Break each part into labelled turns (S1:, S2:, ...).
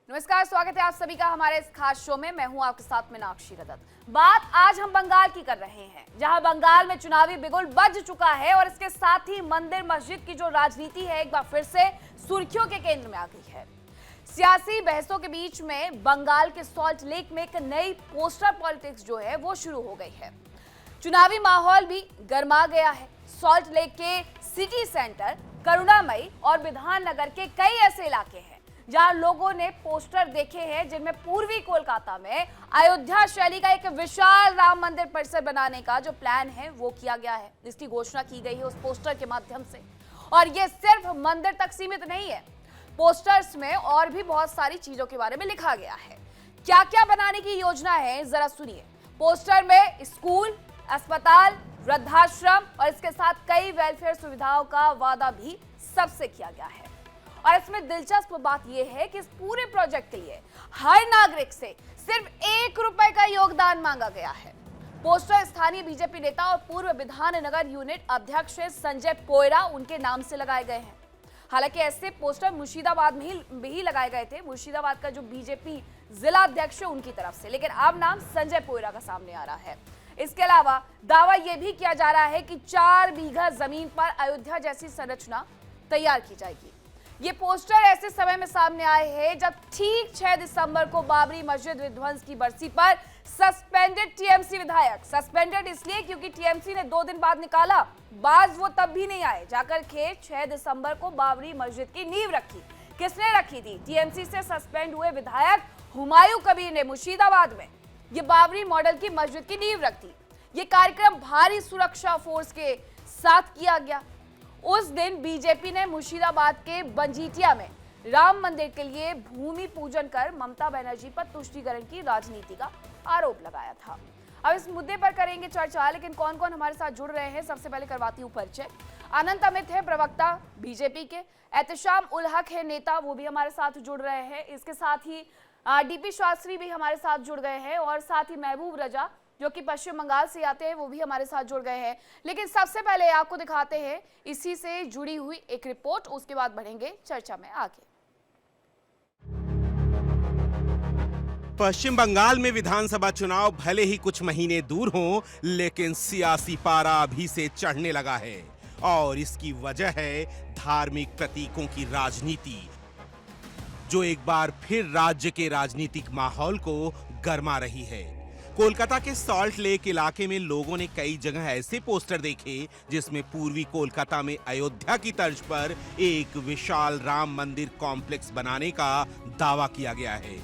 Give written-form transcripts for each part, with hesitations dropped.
S1: नमस्कार, स्वागत है आप सभी का हमारे इस खास शो में। मैं हूं आपके साथ मीनाक्षी रजत। बात आज हम बंगाल की कर रहे हैं, जहां बंगाल में चुनावी बिगुल बज चुका है और इसके साथ ही मंदिर मस्जिद की जो राजनीति है एक बार फिर से सुर्खियों के केंद्र में आ गई है। सियासी बहसों के बीच में बंगाल के सॉल्ट लेक में एक नई पोस्टर पॉलिटिक्स जो है वो शुरू हो गई है। चुनावी माहौल भी गर्मा गया है। सॉल्ट लेक के सिटी सेंटर, करुणामयी और विधाननगर के कई ऐसे इलाके हैं जहां लोगों ने पोस्टर देखे हैं जिनमें पूर्वी कोलकाता में अयोध्या शैली का एक विशाल राम मंदिर परिसर बनाने का जो प्लान है वो किया गया है। इसकी घोषणा की गई है उस पोस्टर के माध्यम से। और ये सिर्फ मंदिर तक सीमित नहीं है, पोस्टर्स में और भी बहुत सारी चीजों के बारे में लिखा गया है। क्या क्या बनाने की योजना है जरा सुनिए। पोस्टर में स्कूल, अस्पताल, वृद्धाश्रम और इसके साथ कई वेलफेयर सुविधाओं का वादा भी सबसे किया गया है। और इसमें दिलचस्प बात यह है कि इस पूरे प्रोजेक्ट के लिए हर नागरिक से सिर्फ ₹1 का योगदान मांगा गया है। पोस्टर स्थानीय बीजेपी नेता और पूर्व विधाननगर यूनिट अध्यक्ष संजय पोयरा उनके नाम से लगाए गए हैं। हालांकि ऐसे पोस्टर मुर्शिदाबाद में ही लगाए गए थे, मुर्शिदाबाद का जो बीजेपी जिला अध्यक्ष है उनकी तरफ से, लेकिन अब नाम संजय पोयरा का सामने आ रहा है। इसके अलावा दावा यह भी किया जा रहा है कि 4 बीघा जमीन पर अयोध्या जैसी संरचना तैयार की जाएगी। ये पोस्टर ऐसे समय में सामने आए हैं जब ठीक 6 दिसंबर को बाबरी मस्जिद विध्वंस की बरसी पर सस्पेंडेड टीएमसी विधायक, सस्पेंडेड इसलिए क्योंकि टीएमसी ने 2 दिन बाद निकाला, बाज वो तब भी नहीं आए, जाकर के 6 दिसंबर को बाबरी मस्जिद की नींव रखी। किसने रखी थी? टीएमसी से सस्पेंड हुए विधायक हुमायूं कबीर ने मुर्शिदाबाद में ये बाबरी मॉडल की मस्जिद की नींव रखी। ये कार्यक्रम भारी सुरक्षा फोर्स के साथ किया गया। उस दिन बीजेपी ने मुर्शिदाबाद के बंजीटिया में राम मंदिर के लिए भूमि पूजन कर ममता बनर्जी पर तुष्टीकरण की राजनीति का आरोप लगाया था। अब इस मुद्दे पर करेंगे चर्चा, लेकिन कौन कौन हमारे साथ जुड़ रहे हैं सबसे पहले करवाती हूँ परिचय। अनंत अमित है प्रवक्ता बीजेपी के, एहतशाम उल हक है नेता, वो भी हमारे साथ जुड़ रहे हैं। इसके साथ ही डीपी शास्त्री भी हमारे साथ जुड़ गए हैं और साथ ही महबूब रजा जो कि पश्चिम बंगाल से आते हैं वो भी हमारे साथ जुड़ गए हैं। लेकिन सबसे पहले आपको दिखाते हैं इसी से जुड़ी हुई एक रिपोर्ट, उसके बाद बढ़ेंगे चर्चा में आगे।
S2: पश्चिम बंगाल में विधानसभा चुनाव भले ही कुछ महीने दूर हों, लेकिन सियासी पारा अभी से चढ़ने लगा है और इसकी वजह है धार्मिक प्रतीकों की राजनीति, जो एक बार फिर राज्य के राजनीतिक माहौल को गरमा रही है। कोलकाता के सॉल्ट लेक इलाके में लोगों ने कई जगह ऐसे पोस्टर देखे जिसमें पूर्वी कोलकाता में अयोध्या की तर्ज पर एक विशाल राम मंदिर कॉम्प्लेक्स बनाने का दावा किया गया है।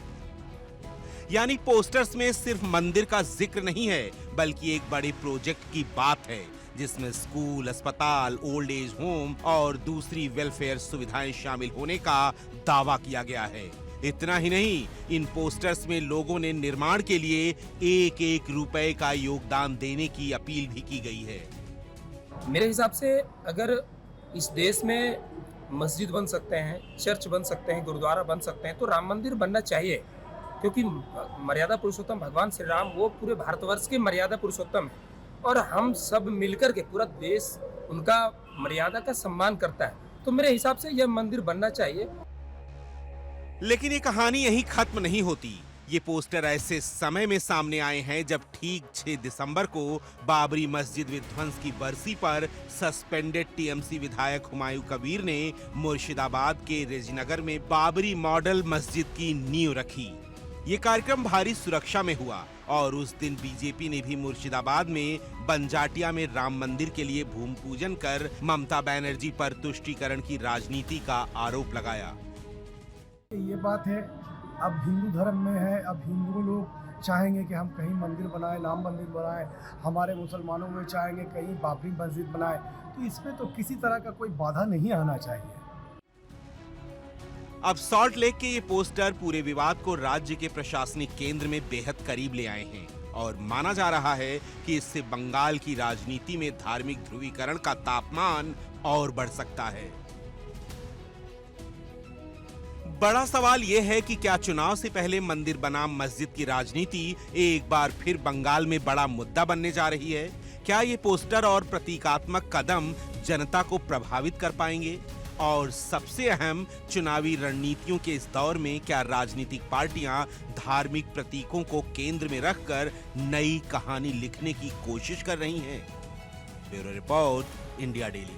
S2: यानी पोस्टर्स में सिर्फ मंदिर का जिक्र नहीं है, बल्कि एक बड़े प्रोजेक्ट की बात है जिसमें स्कूल, अस्पताल, ओल्ड एज होम और दूसरी वेलफेयर सुविधाएं शामिल होने का दावा किया गया है। इतना ही नहीं, इन पोस्टर्स में लोगों ने निर्माण के लिए ₹1 का योगदान देने की अपील भी की गई है।
S3: मेरे हिसाब से अगर इस देश में मस्जिद बन सकते हैं, चर्च बन सकते हैं, गुरुद्वारा बन सकते हैं, तो राम मंदिर बनना चाहिए, क्योंकि मर्यादा पुरुषोत्तम भगवान श्री राम वो पूरे भारतवर्ष के मर्यादा पुरुषोत्तम है और हम सब मिलकर के पूरा देश उनका मर्यादा का सम्मान करता है। तो मेरे हिसाब से यह मंदिर बनना चाहिए।
S2: लेकिन ये कहानी यहीं खत्म नहीं होती। ये पोस्टर ऐसे समय में सामने आए हैं जब ठीक 6 दिसंबर को बाबरी मस्जिद विध्वंस की बरसी पर सस्पेंडेड टीएमसी विधायक हुमायूं कबीर ने मुर्शिदाबाद के रेजीनगर में बाबरी मॉडल मस्जिद की नींव रखी। ये कार्यक्रम भारी सुरक्षा में हुआ और उस दिन बीजेपी ने भी मुर्शिदाबाद में बंजाटिया में राम मंदिर के लिए भूमि पूजन कर ममता बनर्जी पर तुष्टीकरण की राजनीति का आरोप लगाया।
S4: ये बात है, अब हिंदू धर्म में है, अब हिंदू लोग चाहेंगे कि हम कहीं मंदिर बनाएं, राम मंदिर बनाएं, हमारे मुसलमानों में चाहेंगे कहीं बाबरी मस्जिद बनाएं, तो इसमें तो किसी तरह का कोई बाधा नहीं आना चाहिए।
S2: अब सॉल्ट लेक के ये पोस्टर पूरे विवाद को राज्य के प्रशासनिक केंद्र में बेहद करीब ले आए हैं और माना जा रहा है कि इससे बंगाल की राजनीति में धार्मिक ध्रुवीकरण का तापमान और बढ़ सकता है। बड़ा सवाल यह है कि क्या चुनाव से पहले मंदिर बनाम मस्जिद की राजनीति एक बार फिर बंगाल में बड़ा मुद्दा बनने जा रही है? क्या ये पोस्टर और प्रतीकात्मक कदम जनता को प्रभावित कर पाएंगे और सबसे अहम, चुनावी रणनीतियों के इस दौर में क्या राजनीतिक पार्टियां धार्मिक प्रतीकों को केंद्र में रखकर नई कहानी लिखने की कोशिश कर रही हैं? Bureau report, India daily.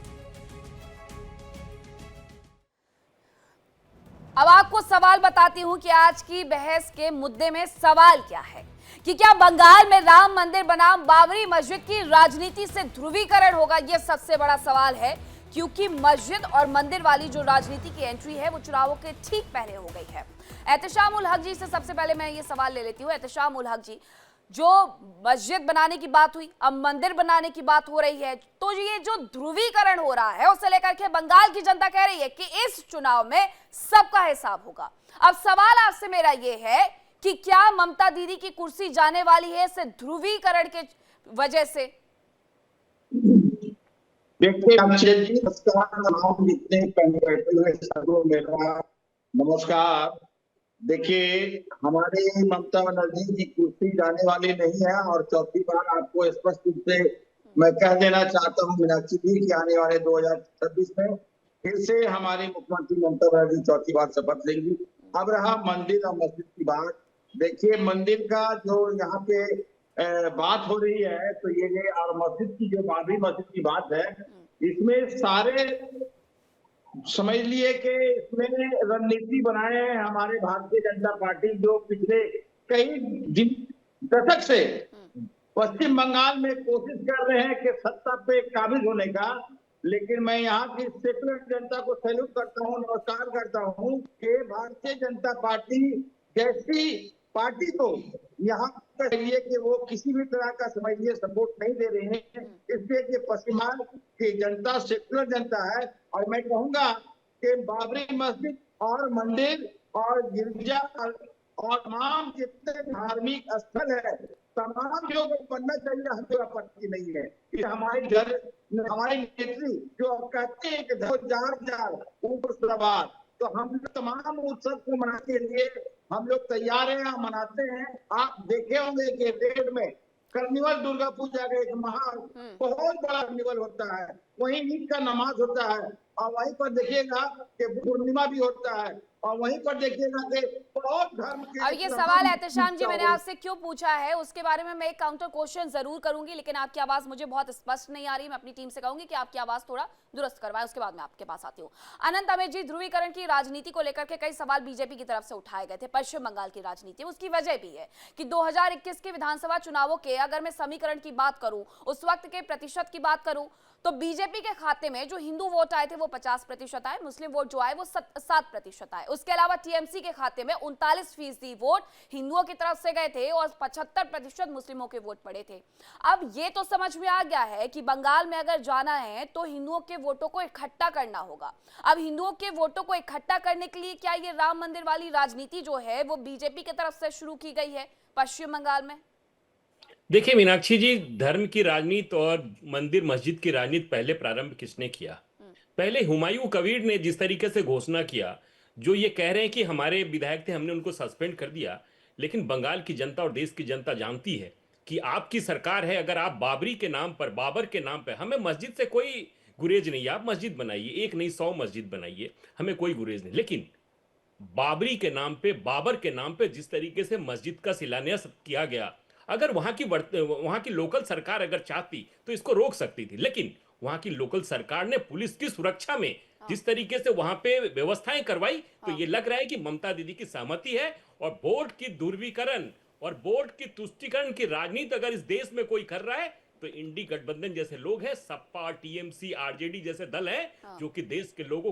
S1: अब आपको सवाल बताती हूं कि आज की बहस के मुद्दे में सवाल क्या है कि क्या बंगाल में राम मंदिर बनाम बाबरी मस्जिद की राजनीति से ध्रुवीकरण होगा? यह सबसे बड़ा सवाल है, क्योंकि मस्जिद और मंदिर वाली जो राजनीति की एंट्री है वो चुनावों के ठीक पहले हो गई है। एहतशाम उल हक जी से सबसे पहले मैं ये सवाल ले लेती हूँ। एहतशाम उल हक जी, जो मस्जिद बनाने की बात हुई, अब मंदिर बनाने की बात हो रही है, तो ये जो ध्रुवीकरण हो रहा है उसे लेकर के बंगाल की जनता कह रही है कि इस चुनाव में सबका हिसाब होगा। अब सवाल आपसे मेरा ये है कि क्या ममता दीदी की कुर्सी जाने वाली है इस ध्रुवीकरण के वजह से?
S5: देखिए अक्षय जी, तमाम जितने बैठे हुए सबको मेरा नमस्कार। देखिए, हमारे ममता बनर्जी की कुर्सी जाने वाली नहीं है और चौथी बार आपको स्पष्ट रूप से मैं कह देना चाहता हूँ मीनाक्षी जी कि आने वाले 2026 में फिर से हमारी मुख्यमंत्री ममता बनर्जी चौथी बार शपथ लेंगी। अब रहा मंदिर और मस्जिद की बात, देखिए मंदिर का जो यहाँ पे बात हो रही है तो ये और मस्जिद की जो बाबरी मस्जिद की बात है, इसमें सारे समझ लिए कि इसमें रणनीति बनाए हैं हमारे भारतीय जनता पार्टी, जो पिछले कई दशक से पश्चिम बंगाल में कोशिश कर रहे हैं कि सत्ता पे काबिज होने का। लेकिन मैं यहाँ की सेकुलर जनता को सैल्यूट करता हूँ, नमस्कार करता हूँ कि भारतीय जनता पार्टी जैसी पार्टी को यहाँ कहिए कि वो किसी भी तरह का समझिए सपोर्ट नहीं दे रहे हैं, इसलिए कि पश्चिमांचल की जनता सेकुलर जनता है। और मैं कहूंगा कि बाबरी मस्जिद और मंदिर और गिरजा और तमाम जितने धार्मिक स्थल है, तमाम जो बनना चाहिए, हमें आपत्ति नहीं है। ये हमारे घर, हमारे नेत्री जो कहते हैं कि जार ऊपर सवार, तो हम लोग तमाम उत्सव को मनाने के लिए हम लोग तैयार हैं, हम मनाते हैं। आप देखे होंगे कि रेड में कार्निवल दुर्गा पूजा का एक बहुत बड़ा कार्निवल होता है, वहीं ईद का नमाज होता है और वहीं पर देखिएगा कि पूर्णिमा भी होता है और वहीं पर देखिएगा कि बहुत धर्म के।
S1: अब ये सवाल एहतशाम जी मैंने आपसे क्यों पूछा है उसके बारे में मैं एक काउंटर क्वेश्चन जरूर करूंगी, लेकिन आपकी आवाज मुझे बहुत स्पष्ट नहीं आ रही। मैं अपनी टीम से कहूंगी कि आपकी आवाज थोड़ा दुरुस्त करवाएं, उसके बाद मैं आपके पास आती हूँ। अनंत अमित जी, ध्रुवीकरण की राजनीति को लेकर के कई सवाल बीजेपी की तरफ से उठाए गए थे। पश्चिम बंगाल की राजनीति, उसकी वजह भी है कि 2021 के विधानसभा चुनावों के अगर मैं समीकरण की बात करूं, उस वक्त के प्रतिशत की बात करूं, तो बीजेपी के खाते में जो हिंदू वोट आए थे वो 50% आए, मुस्लिम वोट जो आए वो 7% आए। उसके अलावा टीएमसी के खाते में 39% वोट हिंदुओं की तरफ से गए थे और 75% मुस्लिमों के वोट पड़े थे। अब ये तो समझ में आ गया है कि बंगाल में अगर जाना है तो हिंदुओं के वोटों को इकट्ठा करना होगा। अब हिंदुओं के वोटों को इकट्ठा करने के लिए क्या ये राम मंदिर वाली राजनीति जो है वो बीजेपी की तरफ से शुरू की गई है पश्चिम बंगाल में?
S6: देखिए मीनाक्षी जी, धर्म की राजनीति और मंदिर मस्जिद की राजनीति पहले प्रारंभ किसने किया? पहले हुमायूं कबीर ने जिस तरीके से घोषणा किया, जो ये कह रहे हैं कि हमारे विधायक थे, हमने उनको सस्पेंड कर दिया, लेकिन बंगाल की जनता और देश की जनता जानती है कि आपकी सरकार है, अगर आप बाबरी के नाम पर, बाबर के नाम पर, हमें मस्जिद से कोई गुरेज नहीं है, आप मस्जिद बनाइए, एक नहीं 100 मस्जिद बनाइए, हमें कोई गुरेज नहीं, लेकिन बाबरी के नाम पे, बाबर के नाम पे जिस तरीके से मस्जिद का शिलान्यास किया गया, अगर वहां की लोकल सरकार अगर चाहती तो इसको रोक सकती थी, लेकिन वहां की लोकल सरकार ने पुलिस की सुरक्षा में जिस तरीके से वहां पे व्यवस्थाएं करवाई, तो ये लग रहा है कि ममता दीदी की सहमति है। और वोट की ध्रुवीकरण और वोट की तुष्टीकरण की राजनीति अगर इस देश में कोई कर रहा है तो इंडी गठबंधन जैसे लोग हैं, सपा, टीएमसी, आरजेडी जैसे दल हैं जो कि देश के लोगों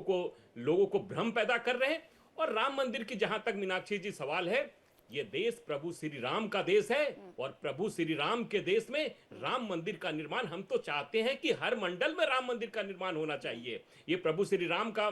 S6: को भ्रम पैदा कर रहे हैं। और राम मंदिर की जहां तक मीनाक्षी जी सवाल है, ये देश प्रभु श्री राम का देश है और प्रभु श्री राम के देश में राम मंदिर का निर्माण, हम तो चाहते हैं कि हर मंडल में राम मंदिर का निर्माण होना चाहिए। ये प्रभु श्री राम का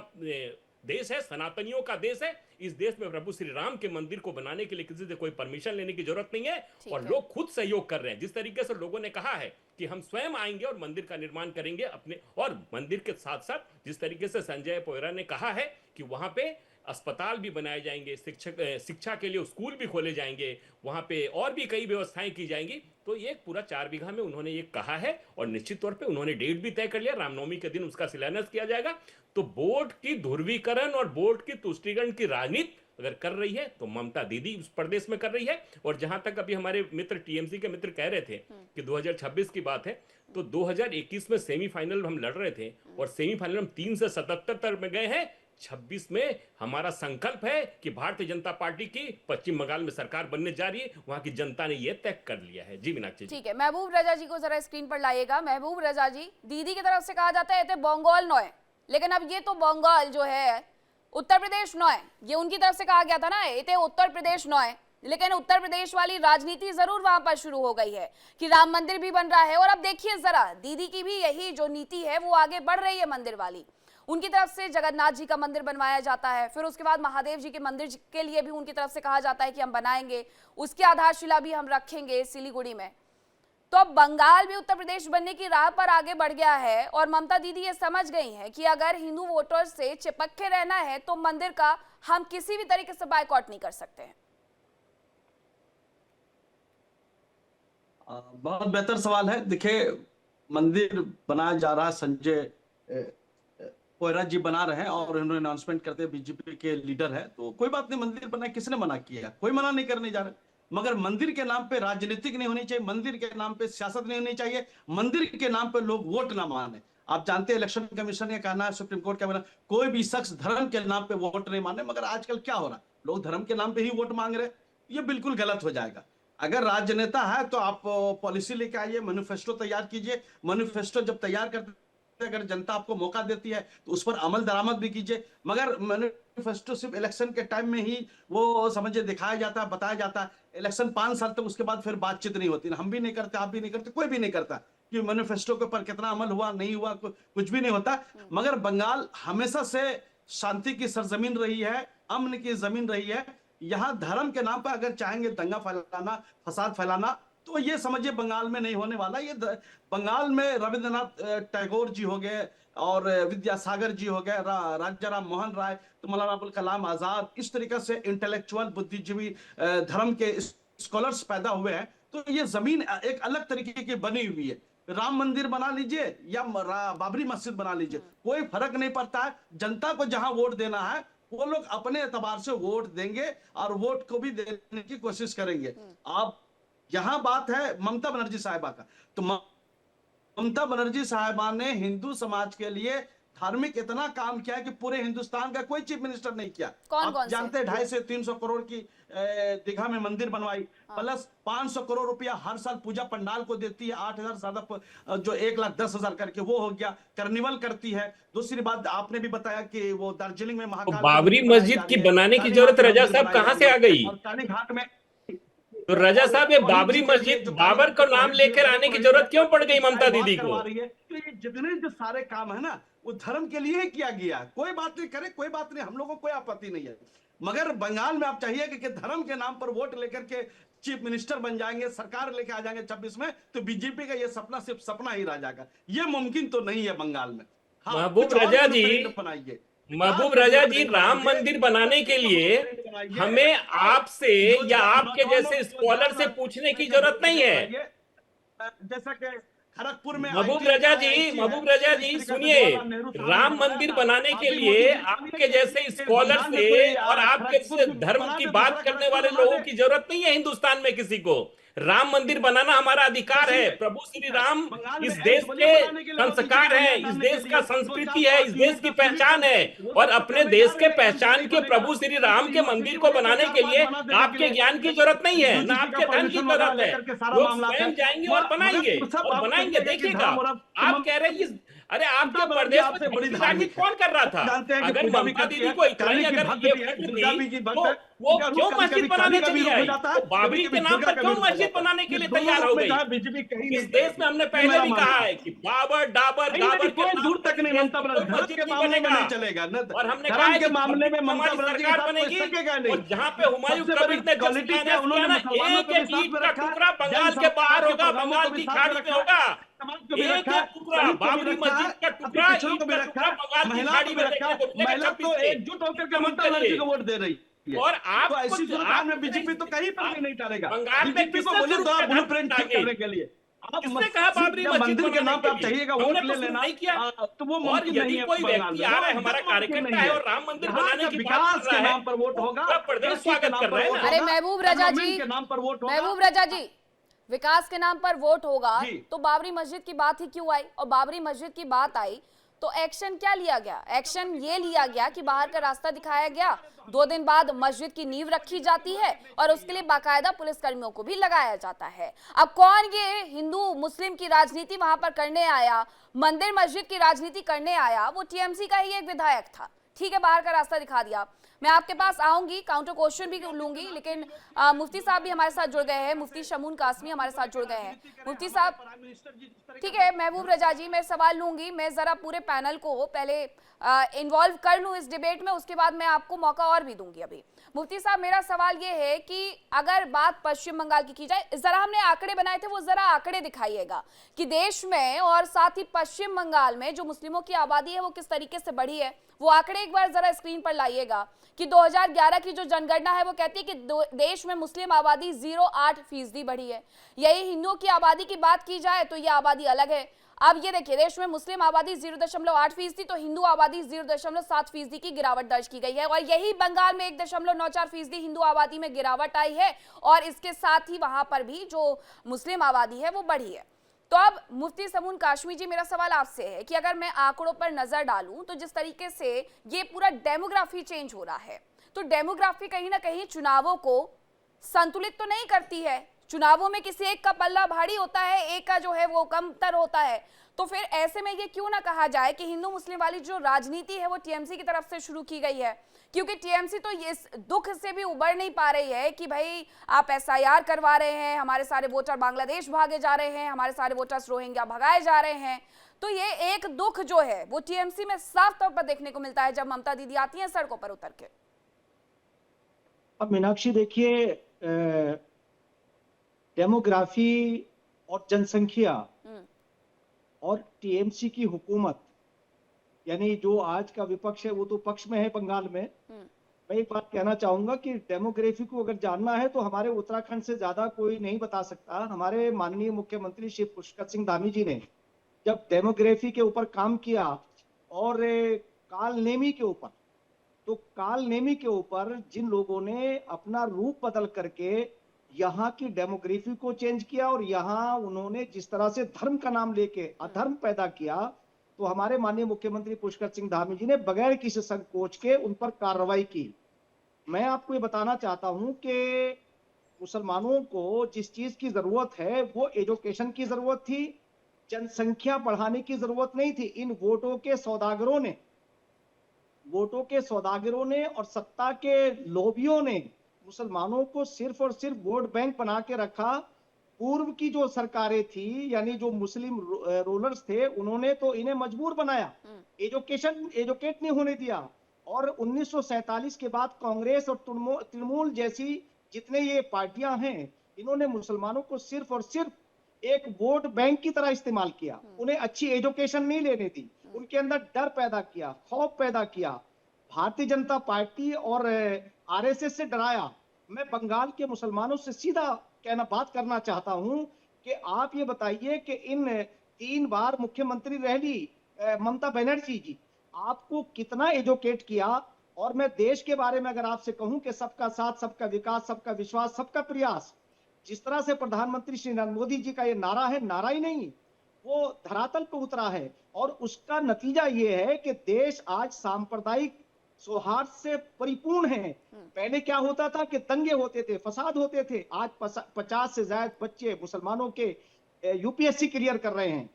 S6: देश है, सनातनियों का देश है। इस देश में प्रभु श्री राम के मंदिर को बनाने के लिए किसी से कोई परमिशन लेने की जरूरत नहीं है और लोग खुद सहयोग कर रहे हैं। जिस तरीके से लोगों ने कहा है कि हम स्वयं आएंगे और मंदिर का निर्माण करेंगे अपने, और मंदिर के साथ साथ जिस तरीके से संजय पोयरा ने कहा है कि वहां पे अस्पताल भी बनाए जाएंगे, शिक्षा के लिए स्कूल भी खोले जाएंगे, वहां पे और भी कई व्यवस्थाएं की जाएंगी। तो ये पूरा 4 बीघा में उन्होंने ये कहा है और निश्चित तौर पे उन्होंने डेट भी तय कर लिया, रामनवमी के दिन उसका शिलान्यास किया जाएगा। तो बोर्ड की ध्रुवीकरण और बोर्ड की तुष्टीकरण की राजनीति अगर कर रही है तो ममता दीदी उस प्रदेश में कर रही है। और जहां तक अभी हमारे मित्र टीएमसी के मित्र कह रहे थे कि 2026 की बात है, तो 2021 में सेमीफाइनल हम लड़ रहे थे और सेमीफाइनल हम 3 से 77 तक में गए हैं। 26 में हमारा संकल्प है कि भारतीय जनता पार्टी की पश्चिम बंगाल में सरकार बनने जा रही है, वहां की जनता ने यह तय कर लिया है। जी मीनाक्षी जी।
S1: ठीक है, महबूब रजा जी को जरा स्क्रीन पर लाइएगा। महबूब रजा जी, दीदी की तरफ से कहा जाता है बंगाल नॉय, लेकिन अब ये तो बंगाल जो है उत्तर प्रदेश नॉय, ये उनकी तरफ से कहा गया था ना, ये उत्तर प्रदेश नॉय, लेकिन उत्तर प्रदेश वाली राजनीति जरूर वहां पर शुरू हो गई है कि राम मंदिर भी बन रहा है। और अब देखिए जरा, दीदी की भी यही जो नीति है वो आगे बढ़ रही है मंदिर वाली। उनकी तरफ से जगन्नाथ जी का मंदिर बनवाया जाता है, फिर उसके बाद महादेव जी के मंदिर के लिए भी उनकी तरफ से कहा जाता है कि हम बनाएंगे, उसकी आधारशिला भी हम रखेंगे सिलीगुड़ी में। तो अब बंगाल भी उत्तर प्रदेश बनने की राह पर आगे बढ़ गया है और ममता दीदी ये समझ गई हैं कि अगर हिंदू वोटर से चिपक के रहना है तो मंदिर का हम किसी भी तरीके से बायकॉट नहीं कर सकते हैं।
S7: बहुत बेहतर सवाल है। देखिए, मंदिर बनाया जा रहा है, संजय कोयरा जी बना रहे हैं और उन्होंने अनाउंसमेंट करते हैं, बीजेपी के लीडर है, तो कोई बात नहीं, मंदिर बना, किसने मना किया? कोई मना नहीं करने जा रहा, मगर मंदिर के नाम पे राजनीतिक नहीं होनी चाहिए, मंदिर के नाम पे सियासत नहीं होनी चाहिए, मंदिर के नाम पे लोग वोट ना माने। आप जानते हैं इलेक्शन कमीशन का कहना है, सुप्रीम कोर्ट का कहना, कोई भी शख्स धर्म के नाम पे वोट नहीं माने, मगर आजकल क्या हो रहा है, लोग धर्म के नाम पे ही वोट मांग रहे, ये बिल्कुल गलत हो जाएगा। अगर राजनेता है तो आप पॉलिसी लेके आइए, मैनिफेस्टो तैयार कीजिए, मैनिफेस्टो जब तैयार करते, अगर जनता आपको मौका देती है तो उस पर अमल दरामद भी कीजिए, मगर मैनिफेस्टो सिर्फ इलेक्शन के टाइम में ही वो समझिए दिखाया जाता है, बताया जाता है, इलेक्शन 5 साल तक उसके बाद फिर बातचीत नहीं होती, हम भी नहीं करते, आप भी नहीं करते, कोई भी नहीं करता कि मैनिफेस्टो के ऊपर कितना अमल हुआ नहीं हुआ, कुछ भी नहीं होता। मगर बंगाल हमेशा से शांति की सरजमीन रही है, अमन की जमीन रही है। यहाँ धर्म के नाम पर अगर चाहेंगे दंगा फैलाना, फसाद फैलाना, तो ये समझिए बंगाल में नहीं होने वाला। ये बंगाल में रविंद्रनाथ टैगोर जी हो गए और विद्यासागर जी हो गए, राजा राम मोहन राय, तो मौलाना अबुल कलाम आजाद, इस तरीके से इंटेलेक्चुअल बुद्धिजीवी धर्म के स्कॉलर्स पैदा हुए हैं। तो ये जमीन एक अलग तरीके की बनी हुई है। राम मंदिर बना लीजिए या बाबरी मस्जिद बना लीजिए, कोई फर्क नहीं पड़ता है। जनता को जहां वोट देना है वो लोग अपने एतबार से वोट देंगे और वोट को भी देने की कोशिश करेंगे। आप यहां बात है ममता बनर्जी साहिबा का, तो ममता बनर्जी साहिबा ने हिंदू समाज के लिए धार्मिक इतना काम किया है कि पूरे हिंदुस्तान का कोई चीफ मिनिस्टर नहीं किया। आप जानते हैं 250 से 300 करोड़ की दीघा में मंदिर बनवाई, प्लस 500 करोड़ रुपया हर साल पूजा पंडाल को देती है, 8,000 ज्यादा जो 1,10,000 करके वो हो गया, कार्निवल करती है। दूसरी बात आपने भी बताया कि वो दार्जिलिंग में महाकाल
S6: बाबरी मस्जिद की बनाने की जरूरत रजा साहब कहां से आ गई?
S7: काली घाट में
S6: तो रजा साहब, ये बाबरी मस्जिद बाबर का नाम लेकर आने की जरूरत क्यों पड़ गई ममता दीदी को?
S7: तो ये जितने जो सारे काम है ना वो धर्म के लिए किया गया। कोई बात नहीं करे, कोई बात नहीं, हम लोगों को कोई आपत्ति नहीं है, मगर बंगाल में आप चाहिए कि धर्म के नाम पर वोट लेकर के चीफ मिनिस्टर बन जाएंगे, सरकार लेके आ जाएंगे 26 में, तो बीजेपी का ये सपना सिर्फ सपना ही रह जाएगा। ये मुमकिन तो नहीं है बंगाल में।
S6: महबूब रजा जी, महबूब रजा जी, राम मंदिर बनाने के लिए हमें आपसे या आपके जैसे स्कॉलर से पूछने की जरूरत नहीं है।
S7: जैसा कि खड़गपुर में
S6: महबूब रजा जी सुनिए, राम मंदिर बनाने के लिए आपके जैसे स्कॉलर से और आपके जैसे धर्म की बात करने वाले लोगों की जरूरत नहीं है हिंदुस्तान में किसी को। राम मंदिर बनाना हमारा अधिकार है। प्रभु श्री राम इस देश के संस्कार है, इस देश का संस्कृति है, इस देश की पहचान है, और अपने देश के पहचान के प्रभु श्री राम के मंदिर को बनाने के लिए आपके ज्ञान की जरूरत नहीं है, ना आपके धन की जरूरत है। लोग स्वयं जाएंगे और बनाएंगे देखिएगा। आप कह रहे हैं अरे आपके प्रदेश में राजनीति कौन कर रहा था? अगर ममता दीदी को इतना ही अगर ये वो क्यों मस्जिद बनाने के लिए आई? बाबरी के नाम पर क्यों मस्जिद बनाने के लिए तैयार हो गई? इस देश में हमने पहले भी कहा है कि बाबर डाबर गाबर
S7: कोई दूर तक नहीं, ममता बनर्जी के मामले में नहीं चलेगा,
S6: और हमने कहा है कि
S7: मामले में ममता बनर्जी
S6: सरकार बनेगी, और जहां पे हुमायूं कबीर ने एक ईंट का टुकड़ा बंगाल के बाहर होगा, बंगाल की खाड़ी में होगा,
S7: समाज को भी
S6: एक
S7: रखा है,
S6: एक टुकड़ा,
S7: दलित को भी
S6: बाबरी
S7: रखा है,
S6: मस्जिद का टुकड़ा,
S7: पिछड़ों को
S6: ईंट
S7: भी
S6: का
S7: रखा
S6: टुकड़ा
S7: है,
S6: बंगाल की
S7: महिलाओं
S6: खाड़ी
S7: को भी
S6: में
S7: रखा
S6: देखने
S7: है।
S6: को मिलेगा
S7: महिला
S6: 26
S7: तो
S6: से।
S7: एकजुट होकर के
S6: इसका
S7: ममता
S6: मतलब
S7: बनर्जी
S6: ये।
S7: को वोट दे रही है।
S6: और
S7: तो ऐसी
S6: आपको
S7: सूरत में
S6: आप
S7: बीजेपी तो कहीं पर भी नहीं टालेगा।
S6: बंगाल में
S7: बीजेपी को
S6: किसने
S7: बोलिए
S6: शुरू
S7: तो
S6: किया
S7: आप ब्लूप्रिंट
S6: धर्म
S7: ठीक
S6: आगे?
S7: करने के लिए आप
S6: किसने कहा बाबरी
S7: जब
S6: मस्जिद
S7: मंदिर के
S6: बनाने
S7: नाम पे
S6: के
S7: आप
S6: लिए?
S7: चाहिएगा
S6: हमने
S7: वोट
S6: तो
S7: ले
S6: शुरू
S7: लेना,
S6: नहीं किया।
S7: तो वो
S6: और
S7: मुमकिन
S6: यदि
S7: नहीं है
S6: कोई
S7: बंगाल
S6: व्यक्ति
S7: में,
S6: आ
S7: वो
S6: रहा है, हमारा
S7: एकदम मुमकिन
S6: कार्यकर्ता
S7: नहीं
S6: है
S7: है।
S6: और राम मंदिर
S7: यहाँ
S6: बनाने
S7: का
S6: की बात
S7: विकास
S6: कर
S7: के
S6: रहा है,
S7: नाम पर वोट
S6: वो
S7: होगा,
S6: पूरा प्रदेश
S7: तरक्की के
S6: स्वागत
S7: नाम
S6: कर
S7: पर
S6: रहा है
S7: वोट
S6: ना।
S1: अरे
S7: होगा,
S1: महबूब रजा जी,
S7: डेवलपमेंट के नाम पर वोट होगा।
S1: महबूब रजा जी, विकास के नाम पर वोट होगा
S7: जी।
S1: तो बाबरी मस्जिद की बात ही क्यों आई? और बाबरी मस्जिद की बात आई तो एक्शन क्या लिया गया? एक्शन ये लिया गया कि बाहर का रास्ता दिखाया गया, 2 दिन बाद मस्जिद की नींव रखी जाती है और उसके लिए बाकायदा पुलिसकर्मियों को भी लगाया जाता है। अब कौन ये हिंदू मुस्लिम की राजनीति वहां पर करने आया, मंदिर मस्जिद की राजनीति करने आया? वो टीएमसी का ही एक विधायक था। ठीक है, बाहर का रास्ता दिखा दिया। मैं आपके पास आऊंगी, काउंटर क्वेश्चन भी लूंगी, लेकिन मुफ्ती साहब भी हमारे साथ जुड़ गए हैं, मुफ्ती शमून कासमी हमारे साथ जुड़ गए हैं। मुफ्ती साहब, ठीक है, महबूब रजा जी, मैं सवाल लूंगी। मैं जरा पूरे पैनल को पहले इन्वॉल्व कर लूं इस डिबेट में, उसके बाद मैं आपको मौका और भी दूंगी। अभी मुफ्ती साहब, मेरा सवाल ये है कि अगर बात पश्चिम बंगाल की जाए, जरा हमने आंकड़े बनाए थे, वो जरा आंकड़े दिखाइएगा कि देश में और साथ ही पश्चिम बंगाल में जो मुस्लिमों की आबादी है वो किस तरीके से बढ़ी है। वो आंकड़े एक बार जरा स्क्रीन पर लाइएगा कि 2011 की जो जनगणना है वो कहती है कि देश में मुस्लिम आबादी 0.8% बढ़ी है। यही हिंदुओं की आबादी की बात की जाए तो ये आबादी अलग है। अब ये देखिए, देश में मुस्लिम आबादी 0.8% तो हिंदू आबादी 0.7% की गिरावट दर्ज की गई है, और यही बंगाल में 1.94% हिंदू आबादी में गिरावट आई है, और इसके साथ ही वहां पर भी जो मुस्लिम आबादी है वो बढ़ी है। तो अब मुफ्ती शमून कासमी जी, मेरा सवाल आपसे है कि अगर मैं आंकड़ों पर नजर डालूं तो जिस तरीके से ये पूरा डेमोग्राफी चेंज हो रहा है, तो डेमोग्राफी कहीं ना कहीं चुनावों को संतुलित तो नहीं करती है। चुनावों में किसी एक का पल्ला भारी होता है, एक का जो है वो कमतर होता है। तो फिर ऐसे में ये क्यों ना कहा जाए कि हिंदू मुस्लिम वाली जो राजनीति है वो टीएमसी की तरफ से शुरू की गई है, क्योंकि टीएमसी तो इस दुख से भी उबर नहीं पा रही है कि भाई आप एसआईआर करवा रहे हैं, हमारे सारे वोटर बांग्लादेश भागे जा रहे हैं, हमारे सारे वोटर्स रोहिंग्या भगाए जा रहे हैं। तो ये एक दुख जो है वो टीएमसी में साफ तौर पर देखने को मिलता है जब ममता दीदी आती हैं सड़कों पर उतर के।
S8: अब मीनाक्षी देखिए, डेमोग्राफी और जनसंख्या और टीएमसी की हुकूमत, यानी जो आज का विपक्ष है वो तो पक्ष में है बंगाल में। मैं एक बात कहना चाहूंगा कि डेमोग्राफी को अगर जानना है तो हमारे उत्तराखंड से ज्यादा कोई नहीं बता सकता। हमारे माननीय मुख्यमंत्री श्री पुष्कर सिंह धामी जी ने जब डेमोग्राफी के ऊपर काम किया और कालनेमी के ऊपर, तो कालनेमी के ऊपर जिन लोगों ने अपना रूप बदल करके यहाँ की डेमोग्राफी को चेंज किया और यहाँ उन्होंने जिस तरह से धर्म का नाम लेके अधर्म पैदा किया, तो हमारे माननीय मुख्यमंत्री पुष्कर सिंह धामी जी ने बगैर किसी संकोच के उन पर कार्रवाई की। मैं आपको ये बताना चाहता हूं कि मुसलमानों को जिस चीज की जरूरत है वो एजुकेशन की जरूरत थी, जनसंख्या बढ़ाने की जरूरत नहीं थी। इन वोटों के सौदागरों ने और सत्ता के लोभियों ने मुसलमानों को सिर्फ और सिर्फ वोट बैंक बना के रखा। पूर्व की जो सरकारें थी, यानी जो मुस्लिम रूलर्स थे, उन्होंने तो इन्हें मजबूर बनाया, एजुकेट नहीं होने दिया। और 1947 के बाद कांग्रेस और तृणमूल जैसी जितने ये पार्टियां हैं, इन्होंने मुसलमानों को सिर्फ और सिर्फ एक वोट बैंक की तरह इस्तेमाल किया। उन्हें अच्छी एजुकेशन नहीं लेने दी, उनके अंदर डर पैदा किया, खौफ पैदा किया, भारतीय जनता पार्टी और आरएसएस से डराया। मैं बंगाल के मुसलमानों से सीधा बात करना चाहता हूं कि आप ये बताइए कि इन 3 बार मुख्यमंत्री रह ली ममता बनर्जी जी, आपको कितना एजुकेट किया। और मैं देश के बारे में अगर आपसे कहूं कि सबका साथ, सबका विकास, सबका विश्वास, सबका प्रयास, जिस तरह से प्रधानमंत्री श्री नरेंद्र मोदी जी का ये नारा है, नारा ही नहीं, वो धरातल पर उतरा है। और उसका नतीजा ये है कि देश आज सांप्रदायिक सौहार्द से परिपूर्ण है। पहले क्या होता था कि दंगे होते थे, फसाद होते थे। आज 50 से ज्यादा बच्चे मुसलमानों के यूपीएससी क्लियर कर रहे हैं,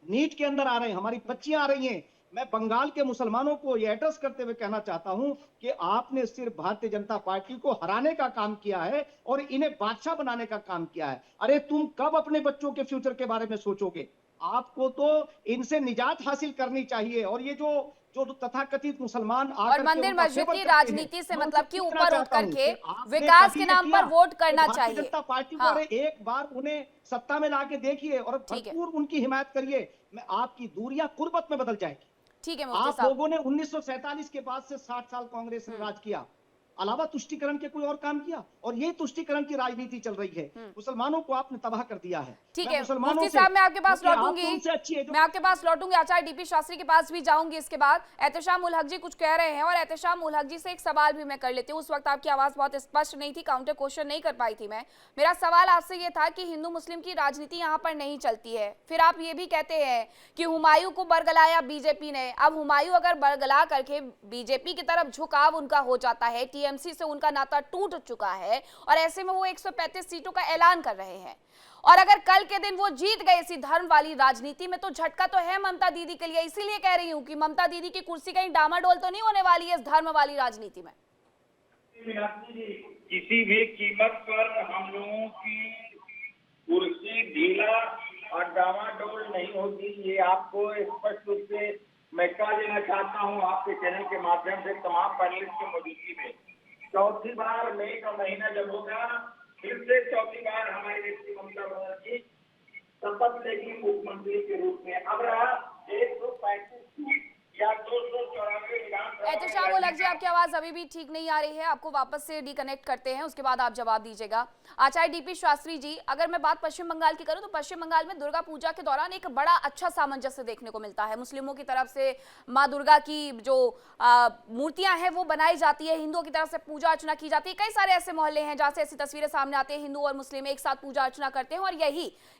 S8: नीट के अंदर आ रहे हैं, हमारी बच्चियां आ रही हैं। मैं बंगाल के मुसलमानों को ये एड्रेस करते हुए कहना चाहता हूं कि आपने सिर्फ भारतीय जनता पार्टी को हराने का काम किया है और इन्हें बादशाह बनाने का काम किया है। अरे तुम कब अपने बच्चों के फ्यूचर के बारे में सोचोगे? आपको तो इनसे निजात हासिल करनी चाहिए। और ये जो जो तथाकथित मुसलमान
S1: और
S8: आकर के
S1: मंदिर
S8: उनका
S1: मस्जिद
S8: फेवर
S1: की
S8: करते हैं।
S1: राजनीति से
S8: मैं
S1: मतलब
S8: उनसे
S1: कि
S8: पूछना
S1: ऊपर उठ
S8: चाहता हूं
S1: करके
S8: कि आपने
S1: विकास
S8: कभी
S1: के
S8: ये
S1: नाम
S8: किया
S1: पर वोट करना
S8: भारतीय
S1: चाहिए।
S8: जनता पार्टी को?
S1: हाँ,
S8: अरे एक बार उन्हें सत्ता में लाके देखिए और
S1: ठीक है,
S8: भरपूर उनकी हिमायत करिए, मैं आपकी दूरियां कुर्बत में बदल जाएगी।
S1: ठीक है मुफ्ती
S8: आप
S1: साहब।
S8: लोगों ने 1947 के बाद से 60 साल कांग्रेस ने राज किया, अलावा तुष्टीकरण के कोई और काम किया? और यही तुष्टीकरण की राजनीति चल रही है। मुसलमानों को आपने तबाह कर दिया है।
S1: ठीक
S8: मैं
S1: है
S8: मुसलमानों
S1: मुफ्ती
S8: से,
S1: साहब, मैं आपके पास
S8: क्योंकि आप तो
S1: लौटूंगी,
S8: उनसे अच्छी है जो
S1: मैं आपके पास लौटूंगी, आचार्य डीपी शास्त्री के पास भी जाऊंगी इसके बाद। एहतशाम उल हक जी कुछ कह रहे हैं और एहतशाम उल हक जी से एक सवाल भी मैं कर लेती हूँ। उस वक्त आपकी आवाज बहुत स्पष्ट नहीं थी, काउंटर क्वेश्चन नहीं कर पाई थी मैं। मेरा सवाल आपसे ये था कि हिंदू मुस्लिम की राजनीति यहाँ पर नहीं चलती है, फिर आप ये भी कहते हैं कि हुमायूं को बरगलाया बीजेपी ने। अब हुमायूं अगर बरगला करके बीजेपी की तरफ झुकाव उनका हो जाता है, टीएमसी से उनका नाता टूट चुका है और ऐसे में वो 135 सीटों का ऐलान कर रहे हैं, और अगर कल के दिन वो जीत गए इसी धर्म वाली राजनीति में, तो झटका तो है ममता दीदी के लिए। इसीलिए कह रही हूं कि ममता दीदी की कुर्सी कहीं डामाडोल तो नहीं होने वाली है इस धर्म वाली राजनीति में।
S9: किसी भी कीमत पर हम लोगों की कुर्सी ढीला और डामाडोल नहीं होगी, ये आपको स्पष्ट रूप से मैं कह देना चाहता हूँ आपके चैनल के माध्यम से तमाम पैनलिस्ट की मौजूदगी में। चौथी बार मई का महीना जब होगा, फिर से चौथी बार हमारी नेत्री ममता बनर्जी शपथ लेगी मुख्यमंत्री के रूप में। अब रहा 135 सीट या 294
S1: एहतशाम उल हक जी, आपकी आवाज अभी भी ठीक नहीं आ रही है, आपको वापस से डिकनेक्ट करते हैं, उसके बाद आप जवाब दीजिएगा। आचार्य डीपी शास्त्री जी, अगर मैं बात पश्चिम बंगाल की करूं तो पश्चिम बंगाल में दुर्गा पूजा के दौरान एक बड़ा अच्छा सामंजस्य देखने को मिलता है। मुस्लिमों की तरफ से माँ दुर्गा की जो मूर्तियां हैं वो बनाई जाती है, हिंदुओं की तरफ से पूजा अर्चना की जाती है। कई सारे ऐसे मोहल्ले हैं जहां से ऐसी तस्वीरें सामने आती है, हिंदू और मुस्लिम एक साथ पूजा अर्चना करते हैं, और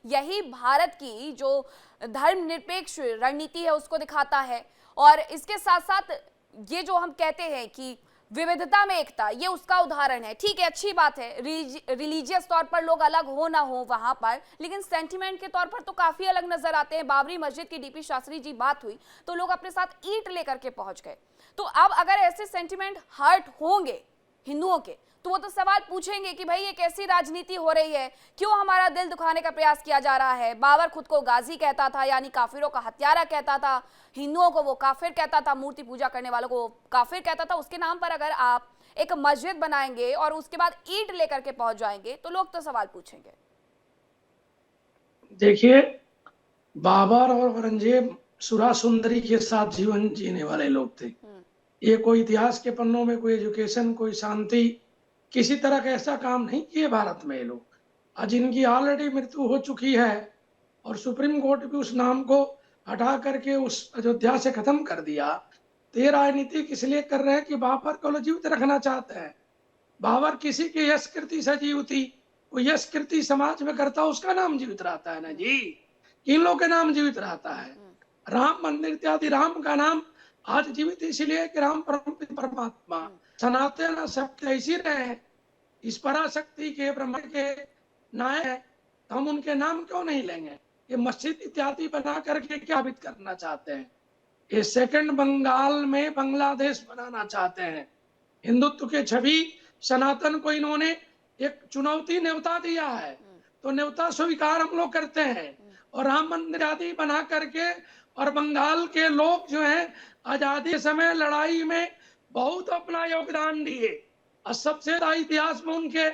S1: यही भारत की जो धर्मनिरपेक्ष रणनीति है उसको दिखाता है। और इसके साथ साथ ये जो हम कहते हैं कि विविधता में एकता, ये उसका उदाहरण है। ठीक है, अच्छी बात है, रिलीजियस तौर पर लोग अलग हो ना हो वहां पर, लेकिन सेंटिमेंट के तौर पर तो काफी अलग नजर आते हैं। बाबरी मस्जिद की डीपी शास्त्री जी बात हुई तो लोग अपने साथ ईंट लेकर के पहुंच गए। तो अब अगर ऐसे सेंटिमेंट हर्ट होंगे हिंदुओं के, तो वो तो सवाल पूछेंगे कि भाई ये कैसी राजनीति हो रही है, क्यों हमारा दिल दुखाने का प्रयास किया जा रहा है। बाबर खुद को गाजी कहता था, यानी काफिरों का हत्यारा कहता था, हिंदुओं को वो काफिर कहता था, मूर्ति पूजा करने वालों को काफिर कहता था। उसके नाम पर अगर आप एक मस्जिद बनाएंगे और उसके बाद ईंट लेकर के पहुंच जाएंगे तो लोग तो सवाल पूछेंगे।
S10: देखिए, बाबर और औरंगजेब सुरा सुंदरी के साथ जीवन जीने वाले लोग थे। ये कोई इतिहास के पन्नों में कोई एजुकेशन, कोई शांति, किसी तरह का ऐसा काम नहीं किए भारत में ये लोग। आज इनकी ऑलरेडी मृत्यु हो चुकी है और सुप्रीम कोर्ट भी उस नाम को हटा करके उस अयोध्या से खत्म कर दिया। तो ये राजनीति इसलिए कर रहे हैं कि बाबर को जीवित रखना चाहते हैं। बाबर किसी की यश कीर्ति से जीवती, वो यश कीर्ति समाज में करता, उसका नाम जीवित रहता है ना जी, इन लोगों के नाम जीवित रहता है। राम मंदिर इत्यादि, राम का नाम आज जीवित इसलिए कि राम परमात्मा सनातन सत्य ऐसी रहे, इस पराशक्ति के ब्रह्म के नायक, हम उनके नाम क्यों नहीं लेंगे। ये मस्जिद इत्यादि बना करके क्या साबित करना चाहते हैं? ये सेकंड बंगाल में बांग्लादेश बनाना चाहते हैं। हिंदुत्व के छवि सनातन को इन्होंने एक चुनौती न्योता दिया है, तो न्योता स्वीकार हम लोग करते हैं और राम मंदिर आदि बना करके। और बंगाल के लोग जो हैं आजादी के समय लड़ाई में बहुत अपना योगदान दिए और सबसे ज्यादा इतिहास में उनके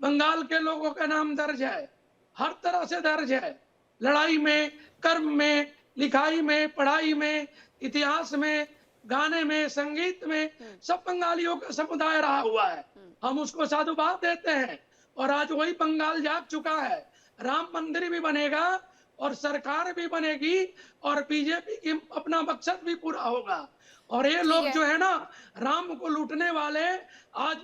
S10: बंगाल के लोगों का नाम दर्ज है, हर तरह से दर्ज है, लड़ाई में, कर्म में, लिखाई में, पढ़ाई में, इतिहास में, गाने में, संगीत में, सब बंगालियों का समुदाय रहा हुआ है। हम उसको साधुवाद देते हैं और आज वही बंगाल जाग चुका है। राम मंदिर भी बनेगा और सरकार भी बनेगी और बीजेपी की अपना मकसद भी पूरा होगा। और ये लोग जो है ना, राम को लूटने वाले, आज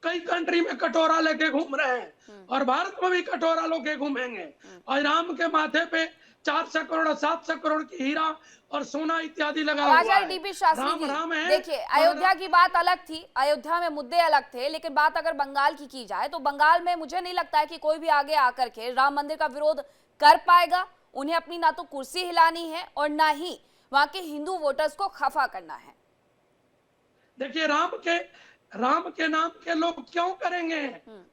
S10: कई कंट्री में कटोरा लेके घूम रहे हैं और भारत में भी कटोरा लेके घूमेंगे। और राम के माथे पे 400 करोड़ 700 करोड़ की हीरा और सोना इत्यादि लगा हुआ है।
S1: डीपी शास्त्री
S10: राम राम है।
S1: देखिए, अयोध्या की बात अलग थी, अयोध्या में मुद्दे अलग थे, लेकिन बात अगर बंगाल की जाए तो बंगाल में मुझे नहीं लगता है कि कोई भी आगे आकर के राम मंदिर का विरोध कर पाएगा। उन्हें अपनी ना तो कुर्सी हिलानी है और ना ही वहां के हिंदू वोटर्स को खफा करना है।
S10: देखिए, राम के नाम के लोग क्यों करेंगे?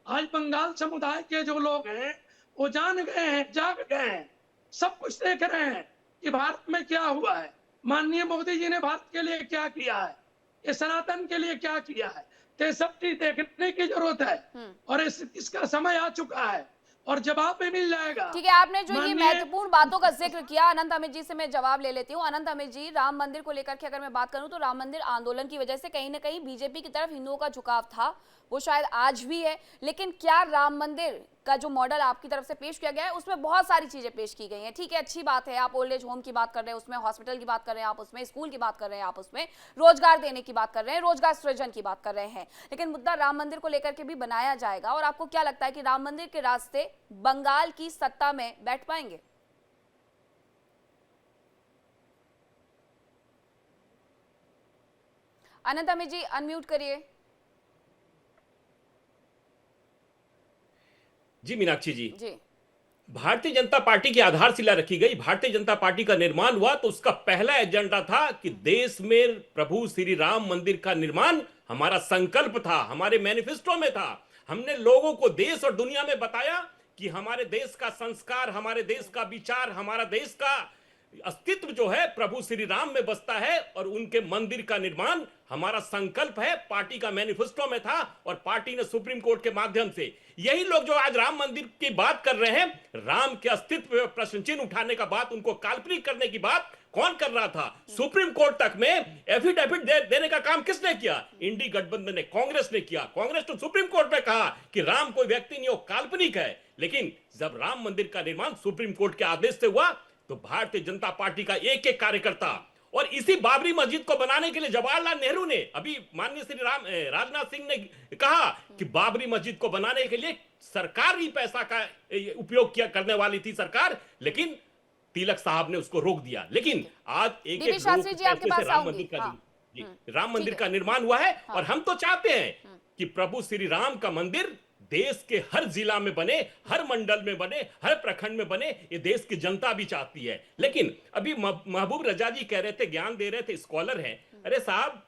S10: आज बंगाल समुदाय के जो लोग हैं वो जान गए हैं, जाग गए हैं, सब कुछ देख रहे हैं कि भारत में क्या हुआ है। माननीय मोदी जी ने भारत के लिए क्या किया है, ये सनातन के लिए क्या किया है, तो ये सब चीज देखने की जरूरत है। और इसका समय आ चुका है और जवाब भी मिल जाएगा।
S1: ठीक है, आपने जो ये महत्वपूर्ण बातों का जिक्र किया, अनंत अमित जी से मैं जवाब ले लेती हूँ। अनंत अमित जी, राम मंदिर को लेकर के अगर मैं बात करूं तो राम मंदिर आंदोलन की वजह से कहीं ना कहीं बीजेपी की तरफ हिंदुओं का झुकाव था, वो शायद आज भी है। लेकिन क्या राम मंदिर का जो मॉडल आपकी तरफ से पेश किया गया है उसमें बहुत सारी चीजें पेश की गई हैं, ठीक है, अच्छी बात है, आप ओल्ड एज होम की बात कर रहे हैं, उसमें हॉस्पिटल की बात कर रहे हैं, आप उसमें स्कूल की बात कर रहे हैं, आप उसमें रोजगार देने की बात कर रहे हैं, रोजगार सृजन की बात कर रहे हैं। लेकिन मुद्दा राम मंदिर को लेकर के भी बनाया जाएगा, और आपको क्या लगता है कि राम मंदिर के रास्ते बंगाल की सत्ता में बैठ पाएंगे? अनंत अमित जी, अनम्यूट करिए।
S6: जी मीनाक्षी जी,
S1: जी,
S6: भारतीय जनता पार्टी की आधारशिला रखी गई, भारतीय जनता पार्टी का निर्माण हुआ तो उसका पहला एजेंडा था कि देश में प्रभु श्री राम मंदिर का निर्माण हमारा संकल्प था, हमारे मैनिफेस्टो में था। हमने लोगों को देश और दुनिया में बताया कि हमारे देश का संस्कार, हमारे देश का विचार, हमारा देश का अस्तित्व जो है प्रभु श्री राम में बसता है, और उनके मंदिर का निर्माण हमारा संकल्प है, पार्टी का मैनिफेस्टो में था। और पार्टी ने सुप्रीम कोर्ट के माध्यम से, यही लोग जो आज राम मंदिर की बात कर रहे हैं, राम के अस्तित्व पे प्रश्न चिन्ह उठाने का बात, उनको काल्पनिक करने की बात कौन कर रहा था? सुप्रीम कोर्ट तक में एफिडेविट देने का काम किसने किया? इंडी गठबंधन ने, कांग्रेस ने किया। कांग्रेस तो सुप्रीम कोर्ट में कहा कि राम कोई व्यक्ति नहीं हो, काल्पनिक है। लेकिन जब राम मंदिर का निर्माण सुप्रीम कोर्ट के आदेश से हुआ तो भारतीय जनता पार्टी का एक एक कार्यकर्ता, और इसी बाबरी मस्जिद को बनाने के लिए जवाहरलाल नेहरू ने, अभी माननीय श्री राजनाथ सिंह ने कहा कि बाबरी मस्जिद को बनाने के लिए सरकार ही पैसा का उपयोग किया करने वाली थी सरकार, लेकिन तिलक साहब ने उसको रोक दिया। लेकिन आज एक एक
S1: शास्त्री जी आपके पास आऊंगी।
S6: राम मंदिर का निर्माण हुआ है, और हम तो चाहते हैं कि प्रभु श्री राम का मंदिर देश के हर जिला में बने, हर मंडल में बने, हर प्रखंड में बने, ये देश की जनता भी चाहती है। लेकिन अभी महबूब रजा जी कह रहे थे, ज्ञान दे रहे थे, स्कॉलर हैं, अरे साहब,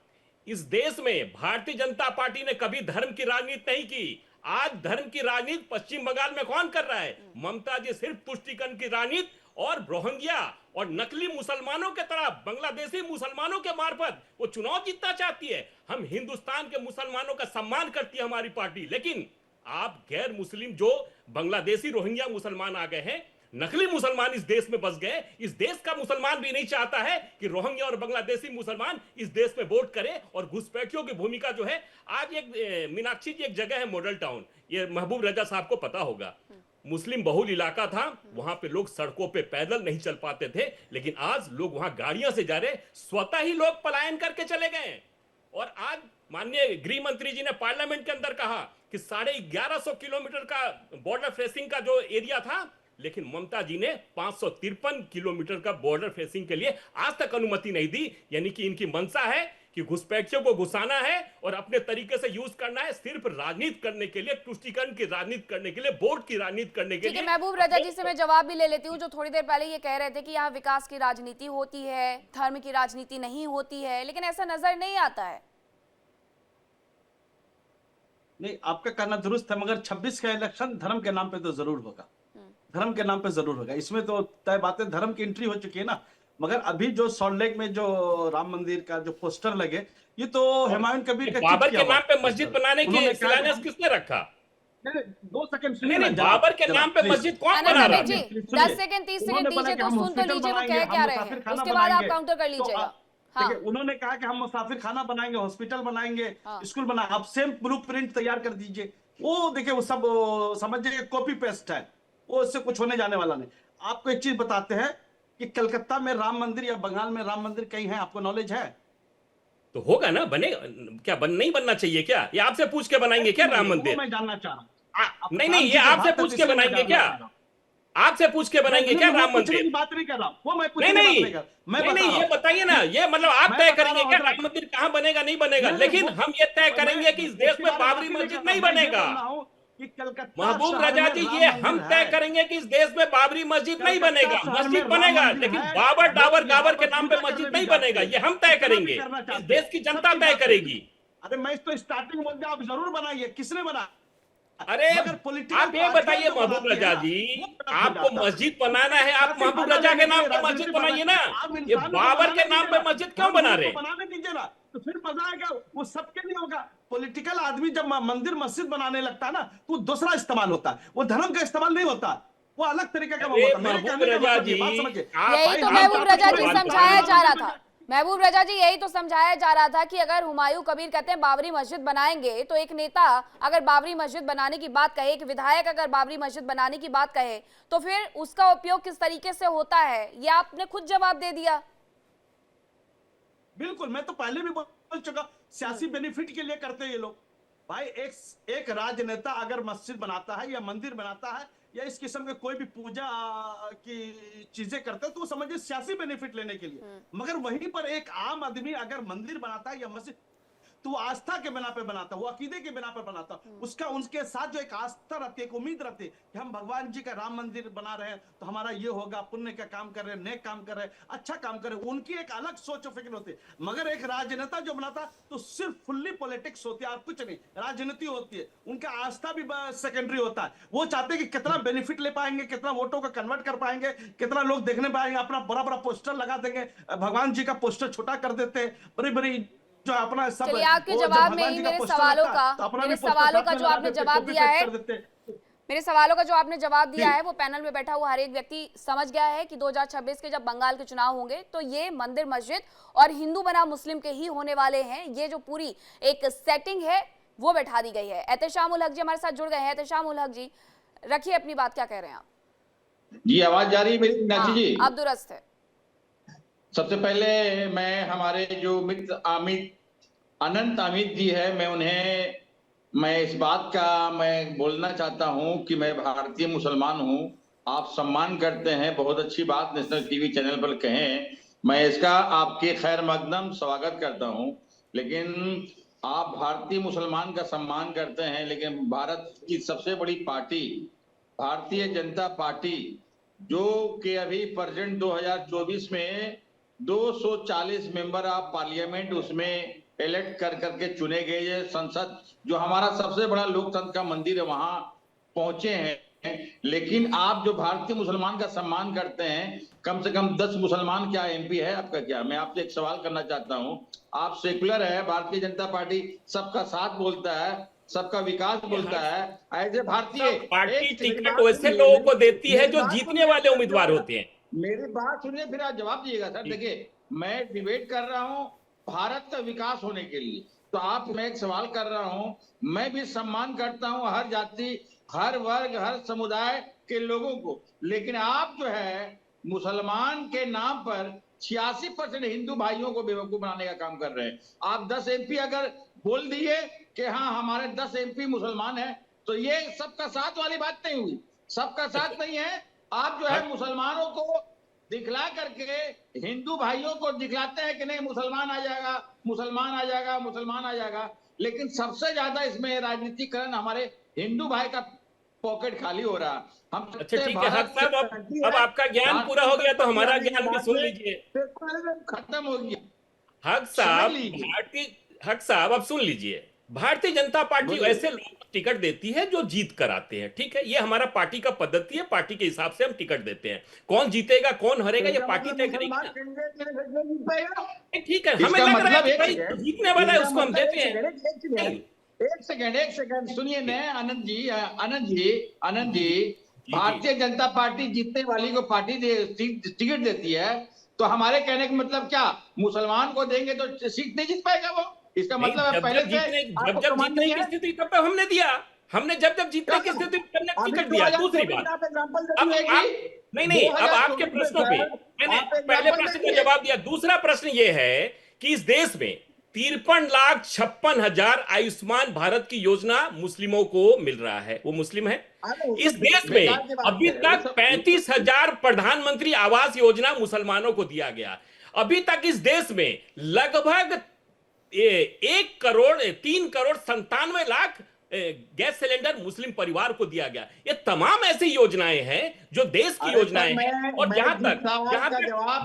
S6: इस देश में भारतीय जनता पार्टी ने कभी धर्म की राजनीति नहीं की। आज धर्म की राजनीति पश्चिम बंगाल में कौन कर रहा है? ममता जी सिर्फ तुष्टीकरण की राजनीति और रोहिंग्या और नकली मुसलमानों के तरह, बांग्लादेशी मुसलमानों के मार्फत वो चुनाव जीतना चाहती है। हम हिंदुस्तान के मुसलमानों का सम्मान करती है हमारी पार्टी, लेकिन आप गैर मुस्लिम जो बांग्लादेशी रोहिंग्या मुसलमान आ गए हैं, नकली मुसलमान इस देश में बस गए। इस देश का मुसलमान भी नहीं चाहता है कि रोहिंग्या और बांग्लादेशी मुसलमान इस देश में वोट करें, और घुसपैठियों की भूमिका जो है, आज एक मीनाक्षी जी एक जगह है मॉडल टाउन, ये महबूब रजा साहब को पता होगा, मुस्लिम बहुल इलाका था, वहां पे लोग सड़कों पे पैदल नहीं चल पाते थे, लेकिन आज लोग वहां गाड़ियां से जा रहे, स्वतः ही लोग पलायन करके चले गए। और आज माननीय गृह मंत्री जी ने पार्लियामेंट के अंदर कहा कि 1150 किलोमीटर का बॉर्डर फेसिंग का जो एरिया था, लेकिन ममता जी ने 553 किलोमीटर का बॉर्डर फेसिंग के लिए आज तक अनुमति नहीं दी। यानी कि इनकी मंशा है कि घुसपैठियों को घुसाना है और अपने तरीके से यूज करना है, सिर्फ राजनीति करने के लिए, तुष्टीकरण की राजनीति करने के लिए, वोट की राजनीति करने के लिए।
S1: महबूब रजा जी से मैं जवाब भी ले लेती हूँ, जो थोड़ी देर पहले ये कह रहे थे कि यहाँ विकास की राजनीति होती है, धर्म की राजनीति नहीं होती है, लेकिन ऐसा नजर नहीं आता है।
S7: नहीं, आपका कहना दुरुस्त है, मगर 26 का इलेक्शन धर्म के नाम पे तो जरूर होगा, धर्म के नाम पे जरूर होगा, इसमें तो तय बात है, धर्म की एंट्री हो चुकी है ना। मगर अभी जो सॉल्ट लेक में जो राम मंदिर का जो पोस्टर लगे, ये तो हुमायूं कबीर का
S6: बाबर के नाम पे मस्जिद बनाने की शिलान्यास किसने रखा?
S7: 2 सेकंड
S6: सुनिए ना, बाबर के नाम पे मस्जिद कौन बना रहा है?
S1: 10 सेकंड 30 सेकंड दीजिए तो सुन तो लीजिए वो कह क्या रहे हैं, उसके बाद आप काउंटर कर लीजिएगा।
S7: हाँ। उन्होंने कहा कि हम मुसाफिर खाना बनाएंगे, हॉस्पिटल बनाएंगे, स्कूल बनाएंगे, आप सेम ब्लूप्रिंट तैयार कर दीजिए। वो देखिए, वो सब समझिए कॉपी पेस्ट है, वो इससे कुछ होने जाने वाला नहीं। आपको एक चीज बताते हैं कि कलकत्ता में राम मंदिर या बंगाल में राम मंदिर कहीं है, आपको नॉलेज है?
S6: तो होगा ना, बने क्या, नहीं बनना चाहिए क्या? ये आपसे पूछ के बनाएंगे क्या राम मंदिर?
S7: मैं जानना चाह रहा हूँ।
S6: नहीं, ये आपसे पूछ के बनाएंगे क्या? आपसे पूछ के बनाएंगे क्या राम मंदिर?
S7: बात नहीं कर रहा वो मैं
S6: नहीं, ये बताइए ना, ये मतलब आप तय करेंगे क्या राम मंदिर कहाँ बनेगा, नहीं बनेगा? लेकिन हम ये तय करेंगे कि इस देश में बाबरी मस्जिद नहीं बनेगा। महबूब रजा जी, ये हम तय करेंगे कि इस देश में बाबरी मस्जिद नहीं बनेगा। मस्जिद बनेगा, लेकिन बाबर डाबर गाबर के नाम पे मस्जिद नहीं बनेगा, ये हम तय करेंगे, इस देश की जनता तय करेगी।
S7: अरे मैं तो स्टार्टिंग बोलते, आप जरूर बनाइए, किसने बना?
S6: अरे
S7: मगर पॉलिटिकल
S6: आप ये बताइए महबूब रजा जी, आपको मस्जिद बनाना है, आप महबूब रजा के नाम पे मस्जिद बनाइए ना, ये बाबर के नाम पे मस्जिद क्यों बना रहे?
S7: बनाने दीजिए ना, तो फिर मजा आएगा, वो सबके लिए होगा। पॉलिटिकल आदमी जब मंदिर मस्जिद बनाने लगता है ना, तो दूसरा इस्तेमाल होता है, वो धर्म का इस्तेमाल नहीं होता, वो अलग तरीके का होता है।
S6: महबूब रजा जी,
S1: यही तो महबूब रजा जी समझाया जा रहा था। महबूब रजा जी यही तो समझाया जा रहा था कि अगर हुमायूं कबीर कहते हैं बाबरी मस्जिद बनाएंगे, तो एक नेता अगर बाबरी मस्जिद बनाने की बात कहे, एक विधायक अगर बाबरी मस्जिद बनाने की बात कहे, तो फिर उसका उपयोग किस तरीके से होता है, ये आपने खुद जवाब दे दिया।
S7: बिल्कुल, मैं तो पहले भी बोल चुका, सियासी बेनिफिट के लिए करते हैं ये लोग। भाई एक राजनेता अगर मस्जिद बनाता है या मंदिर बनाता है या इस किस्म के कोई भी पूजा की चीजें करते हैं, तो समझिए सियासी बेनिफिट लेने के लिए। मगर वहीं पर एक आम आदमी अगर मंदिर बनाता है या मस्जिद, तो वो आस्था के बिना पे बनाता, वो अकीदे के बिना पे बनाता, उसका उनके साथ जो एक आस्था रहती है, एक उम्मीद रहती है कि हम भगवान जी का राम मंदिर बना रहे हैं तो हमारा ये होगा, पुण्य का काम कर रहे हैं, नेक काम कर रहे हैं, अच्छा काम कर रहे हैं, उनकी एक अलग सोच और फिक्र होती है। मगर एक राजनेता जो बनाता तो सिर्फ फुल्ली पॉलिटिक्स होती है और कुछ नहीं, राजनीति होती है, उनका आस्था भी सेकेंडरी होता है। वो चाहते हैं कि कितना बेनिफिट ले पाएंगे, कितना वोटों को कन्वर्ट कर पाएंगे, कितना लोग देखने पाएंगे, अपना बड़ा बड़ा पोस्टर लगा देंगे, भगवान जी का पोस्टर छोटा कर देते हैं, बड़ी बड़ी जो अपना सब।
S1: चलिए आपके जवाब में ही मेरे सवालों का जो आपने जवाब दिया है, मेरे सवालों का जो आपने जवाब दिया है, वो पैनल में बैठा हुआ हर एक व्यक्ति समझ गया है कि 2026 के जब बंगाल के चुनाव होंगे तो ये मंदिर मस्जिद और हिंदू बना मुस्लिम के ही होने वाले हैं। ये जो पूरी एक सेटिंग है वो बैठा दी गई है। एहतेशाम उल हक जी हमारे साथ जुड़ गए हैं। एहतेशाम उल हक जी, रखिए अपनी बात, क्या कह रहे हैं आप?
S5: जी आवाज जा रही है मेरी मीनाक्षी जी?
S1: आप दुरुस्त है।
S5: सबसे पहले मैं हमारे जो मित्र अनंत अमित जी है, मैं इस बात का मैं बोलना चाहता हूं कि मैं भारतीय मुसलमान हूं। आप सम्मान करते हैं, बहुत अच्छी बात नेशनल टीवी चैनल पर कहें, मैं इसका आपके खैर मकदम स्वागत करता हूं। लेकिन आप भारतीय मुसलमान का सम्मान करते हैं, लेकिन भारत की सबसे बड़ी पार्टी भारतीय जनता पार्टी, जो कि अभी प्रेजेंट 2024 में 240 मेंबर ऑफ पार्लियामेंट उसमें इलेक्ट कर करके चुने गए, संसद जो हमारा सबसे बड़ा लोकतंत्र का मंदिर है वहां पहुंचे हैं। लेकिन आप जो भारतीय मुसलमान का सम्मान करते हैं, कम से कम 10 मुसलमान क्या एमपी है आपका? क्या मैं आपसे एक सवाल करना चाहता हूं। आप सेकुलर है, भारतीय जनता पार्टी सबका साथ बोलता है, सबका विकास बोलता है, ऐसे भारतीय
S6: पार्टी टिकट वैसे लोगों को देती है जो जीतने वाले उम्मीदवार होते हैं।
S5: मेरी बात सुनिए फिर आप जवाब दीजिएगा। सर देखिए, मैं डिबेट कर रहा हूं भारत का विकास होने के लिए, तो आप मैं एक सवाल कर रहा हूं। मैं भी सम्मान करता हूं हर जाति, हर वर्ग, हर समुदाय के लोगों को, लेकिन आप जो है मुसलमान के नाम पर 86% हिंदू भाइयों को बेवकूफ बनाने का काम कर रहे हैं। आप 10 एमपी अगर बोल दिए कि हाँ हमारे 10 एमपी मुसलमान हैं, तो ये सबका साथ वाली बात नहीं हुई, सबका साथ नहीं है। आप जो है मुसलमानों को दिखला करके हिंदू भाइयों को दिखलाते हैं कि नहीं मुसलमान आ जाएगा, मुसलमान आ जाएगा, मुसलमान आ जाएगा, लेकिन सबसे ज्यादा इसमें राजनीतिकरण हमारे हिंदू भाई का पॉकेट खाली हो रहा। हम
S6: अच्छा ठीक है हक साहब, अब आपका ज्ञान पूरा हो गया तो हमारा ज्ञान भी सुन लीजिए।
S5: खत्म हो गया
S6: हक साहब अब सुन लीजिए। भारतीय जनता पार्टी ऐसे लोगों को टिकट देती है जो जीत कर आते हैं, ठीक है, ये हमारा पार्टी का पद्धति है, पार्टी के हिसाब से हम टिकट देते हैं। कौन जीतेगा कौन हारेगा ये पार्टी तय करेगी। ठीक है, हमें लग रहा है कि भाई जीतने वाला है उसको हम देते हैं।
S5: एक सेकंड सुनिए न आनंद जी, भारतीय जनता पार्टी जीतने वाली को पार्टी टिकट देती है, तो हमारे कहने का मतलब क्या, मुसलमान को देंगे तो सीट नहीं जीत पाएगा वो? इसका मतलब
S6: जब जीतने की स्थिति तब तो हमने दिया, हमने जब जीतने की स्थिति टिकट दिया। दूसरी बात, अब आपके प्रश्नों पे मैंने पहले प्रश्न का जवाब दिया। दूसरा प्रश्न ये है कि इस देश में 53,56,000 आयुष्मान भारत की योजना मुस्लिमों को मिल रहा है, वो मुस्लिम है। इस देश में अभी तक 35,000 प्रधानमंत्री आवास योजना मुसलमानों को दिया गया। अभी तक इस देश में लगभग 3,97,00,000 गैस सिलेंडर मुस्लिम परिवार को दिया गया। ये तमाम ऐसी योजनाएं हैं जो देश की योजनाएं हैं, और जहां तक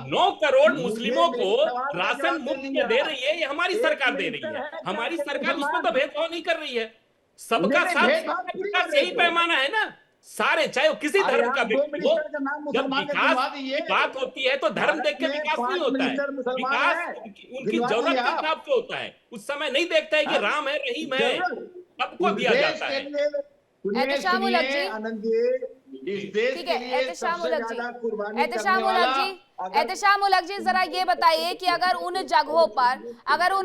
S6: 9 करोड़ मुस्लिमों को राशन मुफ्त में दे रही है, ये हमारी सरकार दे रही है। हमारी सरकार उसमें तो भेदभाव नहीं कर रही है। सबका
S5: नहीं,
S6: साथ
S5: भेदभाव
S6: सबका
S5: पूरी
S6: विकास
S5: कर रहे
S6: यही
S5: थे।
S6: पैमाना है ना। सारे, चाहे वो किसी
S5: अरे
S6: धर्म का
S5: आप 2
S6: व्यक्ति हो,
S5: मिनिस्टर का नाम
S6: जब
S5: मुसलमान ने
S6: विकास
S5: गिनवा
S6: की
S5: दिए।
S6: बात होती है तो धर्म
S5: भारत
S6: देख के
S5: में
S6: विकास
S5: 5
S6: नहीं होता है।
S5: मिनिस्टर मुसलमान
S6: विकास
S5: हैं,
S6: उनकी
S5: गिनवा
S6: जरूरत
S5: दिए
S6: के
S5: आप।
S6: हिसाब से होता है। उस समय नहीं देखता है कि
S5: हाँ?
S6: राम है, रहीम है,
S5: जरूर।
S6: सबको
S5: इस
S6: दिया
S5: देश
S6: जाता
S5: के
S6: है।
S5: लिए सुनिए,
S1: एहतशाम उल हक
S5: सुनिए
S1: जी।
S5: आनंद जी, इस देश
S1: ठीक
S5: के
S1: है,
S5: लिए
S1: एहतशाम
S5: सबसे
S1: उल हक जी,
S5: ज्यादा कुर्बानी
S1: एहतशाम
S5: करने
S1: उल
S5: वाला
S1: हक जी,
S5: अगर
S1: एहतशाम उल हक जी, जरा ये बताइए कि अगर उन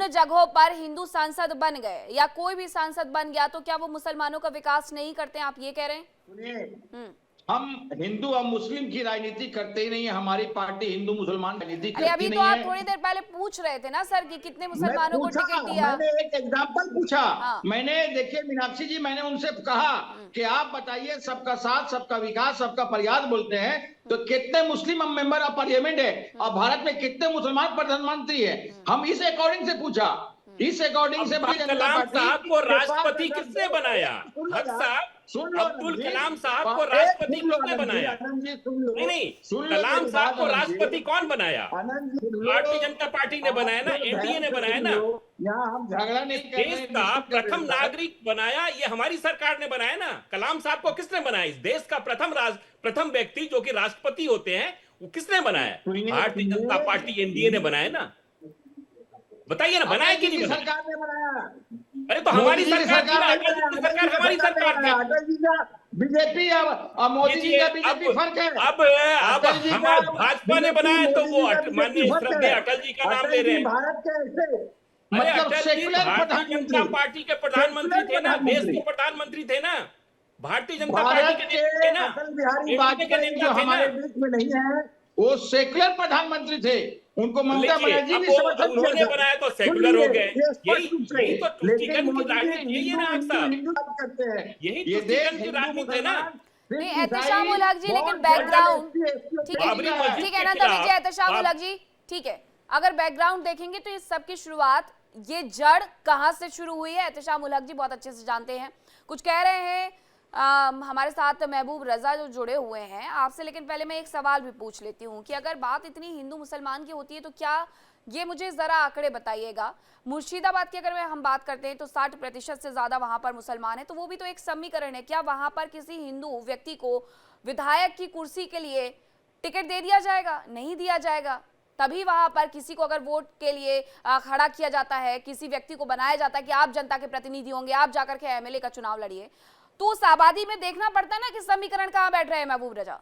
S1: जगहों पर हिंदू सांसद बन गए या कोई भी सांसद बन गया तो क्या वो मुसलमानों का विकास नहीं करते हैं, आप ये कह रहे हैं?
S5: सुनिए, हम हिंदू और मुस्लिम की राजनीति करते ही नहीं है। हमारी पार्टी हिंदू मुसलमान राजनीति
S1: अरे
S5: करती
S1: अभी तो
S5: नहीं
S1: आप
S5: है।
S1: थोड़ी देर पहले पूछ रहे थे ना सर कि कितने
S5: मैं
S1: मुसलमानों को
S5: पूछा,
S1: टिकट दिया।
S5: मैंने एक एग्जाम्पल पूछा।
S1: हाँ।
S5: मैंने, देखिए मीनाक्षी जी, मैंने उनसे कहा कि आप बताइए, सबका साथ, सबका विकास, सबका प्रयास बोलते हैं, तो कितने मुस्लिम मेंबर ऑफ पार्लियामेंट है और भारत में कितने मुसलमान प्रधानमंत्री है? हम इस अकॉर्डिंग से पूछा, इस अकॉर्डिंग से भारतीय जनता
S6: कलाम
S5: पार्टी
S6: साहब को
S5: के पास
S6: राष्ट्रपति
S5: अगर
S6: किसने बनाया? हक साहब,
S5: सुन लो
S6: अब्दुल
S5: आनंद जी,
S6: कलाम साहब को
S5: एक
S6: राष्ट्रपति
S5: सुन लो
S6: किसने
S5: आनंद जी,
S6: बनाया?
S5: आनंद जी सुन लो,
S6: नहीं नहीं,
S5: सुन लो
S6: कलाम
S5: मेरी
S6: साहब
S5: बात
S6: को
S5: आनंद जी।
S6: राष्ट्रपति कौन बनाया?
S5: आनंद जी सुन लो,
S6: भारतीय जनता पार्टी ने बनाया ना,
S5: आप
S6: एनडीए ने बनाया ना।
S5: यहाँ हम झगड़ा नहीं कर रहे
S6: देश
S5: हैं,
S6: का
S5: डिस्कस कर रहे
S6: प्रथम
S5: हैं।
S6: नागरिक बनाया ये हमारी सरकार ने बनाया ना। कलाम साहब को किसने बनाया? इस देश का प्रथम व्यक्ति जो कि राष्ट्रपति होते हैं, वो किसने बनाया?
S5: सुनिए,
S6: भारतीय
S5: सुनिए।
S6: जनता पार्टी, एनडीए ने बनाया ना। बताइए ना, बनाया कि
S5: अटल जी
S6: नहीं
S5: की
S6: बनाया?
S5: सरकार ने बनाया।
S6: अरे तो हमारी
S5: मोदी जी की
S6: सरकार थी ना,
S5: ने
S6: अटल जी की
S5: बनाया,
S6: सरकार हमारी सरकार थी।
S5: अटल जी का बीजेपी और मोदी जी का बीजेपी फर्क है।
S6: अब
S5: अटल जी का
S6: हमारे भाजपा ने बनाया तो वो
S5: मोदी जी का
S6: माननीय
S5: बीजेपी फर्क
S6: श्रद्धेय
S5: है।
S6: अटल जी का नाम
S5: अटल
S6: ले रहे
S5: जी
S6: हैं।
S5: भारत के ऐसे
S6: अरे
S5: मतलब
S6: अटल जी
S5: सेकुलर
S6: भारतीय जनता
S5: प्रधानमंत्री,
S6: पार्टी के प्रधानमंत्री थे ना, देश के प्रधानमंत्री थे ना, भारतीय जनता पार्टी
S5: भारत
S6: के
S5: के
S6: नेता थे ना,
S5: अटल बिहारी
S6: एनडीए के
S5: वाजपेयी
S6: नेता
S5: जो
S6: थे ना।
S5: हमारे बीच में नहीं है, वो सेकुलर प्रधानमंत्री थे। उनको ममता
S6: देखिए,
S5: बनर्जी
S6: अब
S5: भी
S6: वो
S5: समर्थन
S6: उन्होंने
S5: किया था।
S6: बनाया तो सेकुलर हो गए।
S5: ये स्पष्ट रूप से।
S6: यही तो
S5: लेकिन
S6: तुष्टिकरण की
S5: मोदी जी
S6: राजनीति, यही है ना आप साहब,
S5: हिंदू बात करते हैं।
S6: यही
S5: ये देश
S6: तुष्टिकरण की
S5: हिंदू
S6: राजनीति है ना।
S5: मुसलमान, सिख,
S1: नहीं,
S5: ईसाई,
S1: एहतशाम उल हक जी, लेकिन
S5: बहुत
S1: बैकग्राउंड
S5: ज्यादा SC,
S1: ठीक है,
S6: बाबरी मस्जिद
S1: ठीक है
S6: के
S1: ना,
S6: खिलाफ
S1: तभी एहतशाम उल
S6: आप-
S1: हक जी, ठीक है। अगर बैकग्राउंड देखेंगे तो इस सब की शुरुआत, ये जड़ कहां से शुरू हुई है, एहतशाम उल हक जी बहुत अच्छे से जानते हैं। कुछ कह रहे हैं हमारे साथ महबूब रजा जो जुड़े हुए हैं आपसे, लेकिन पहले मैं एक सवाल भी पूछ लेती हूँ कि अगर बात इतनी हिंदू मुसलमान की होती है तो क्या, ये मुझे जरा आंकड़े बताइएगा, मुर्शिदाबाद की अगर हम बात करते हैं तो 60% से ज्यादा वहां पर मुसलमान है, तो वो भी तो एक समीकरण है। क्या वहां पर किसी हिंदू व्यक्ति को विधायक की कुर्सी के लिए टिकट दे दिया जाएगा? नहीं दिया जाएगा। तभी वहां पर किसी को अगर वोट के लिए खड़ा किया जाता है, किसी व्यक्ति को बनाया जाता है कि आप जनता के प्रतिनिधि होंगे, आप जाकर के एमएलए का चुनाव लड़िए, तो उस आबादी में देखना पड़ता है ना कि समीकरण कहां बैठ रहे हैं। महबूब रजा,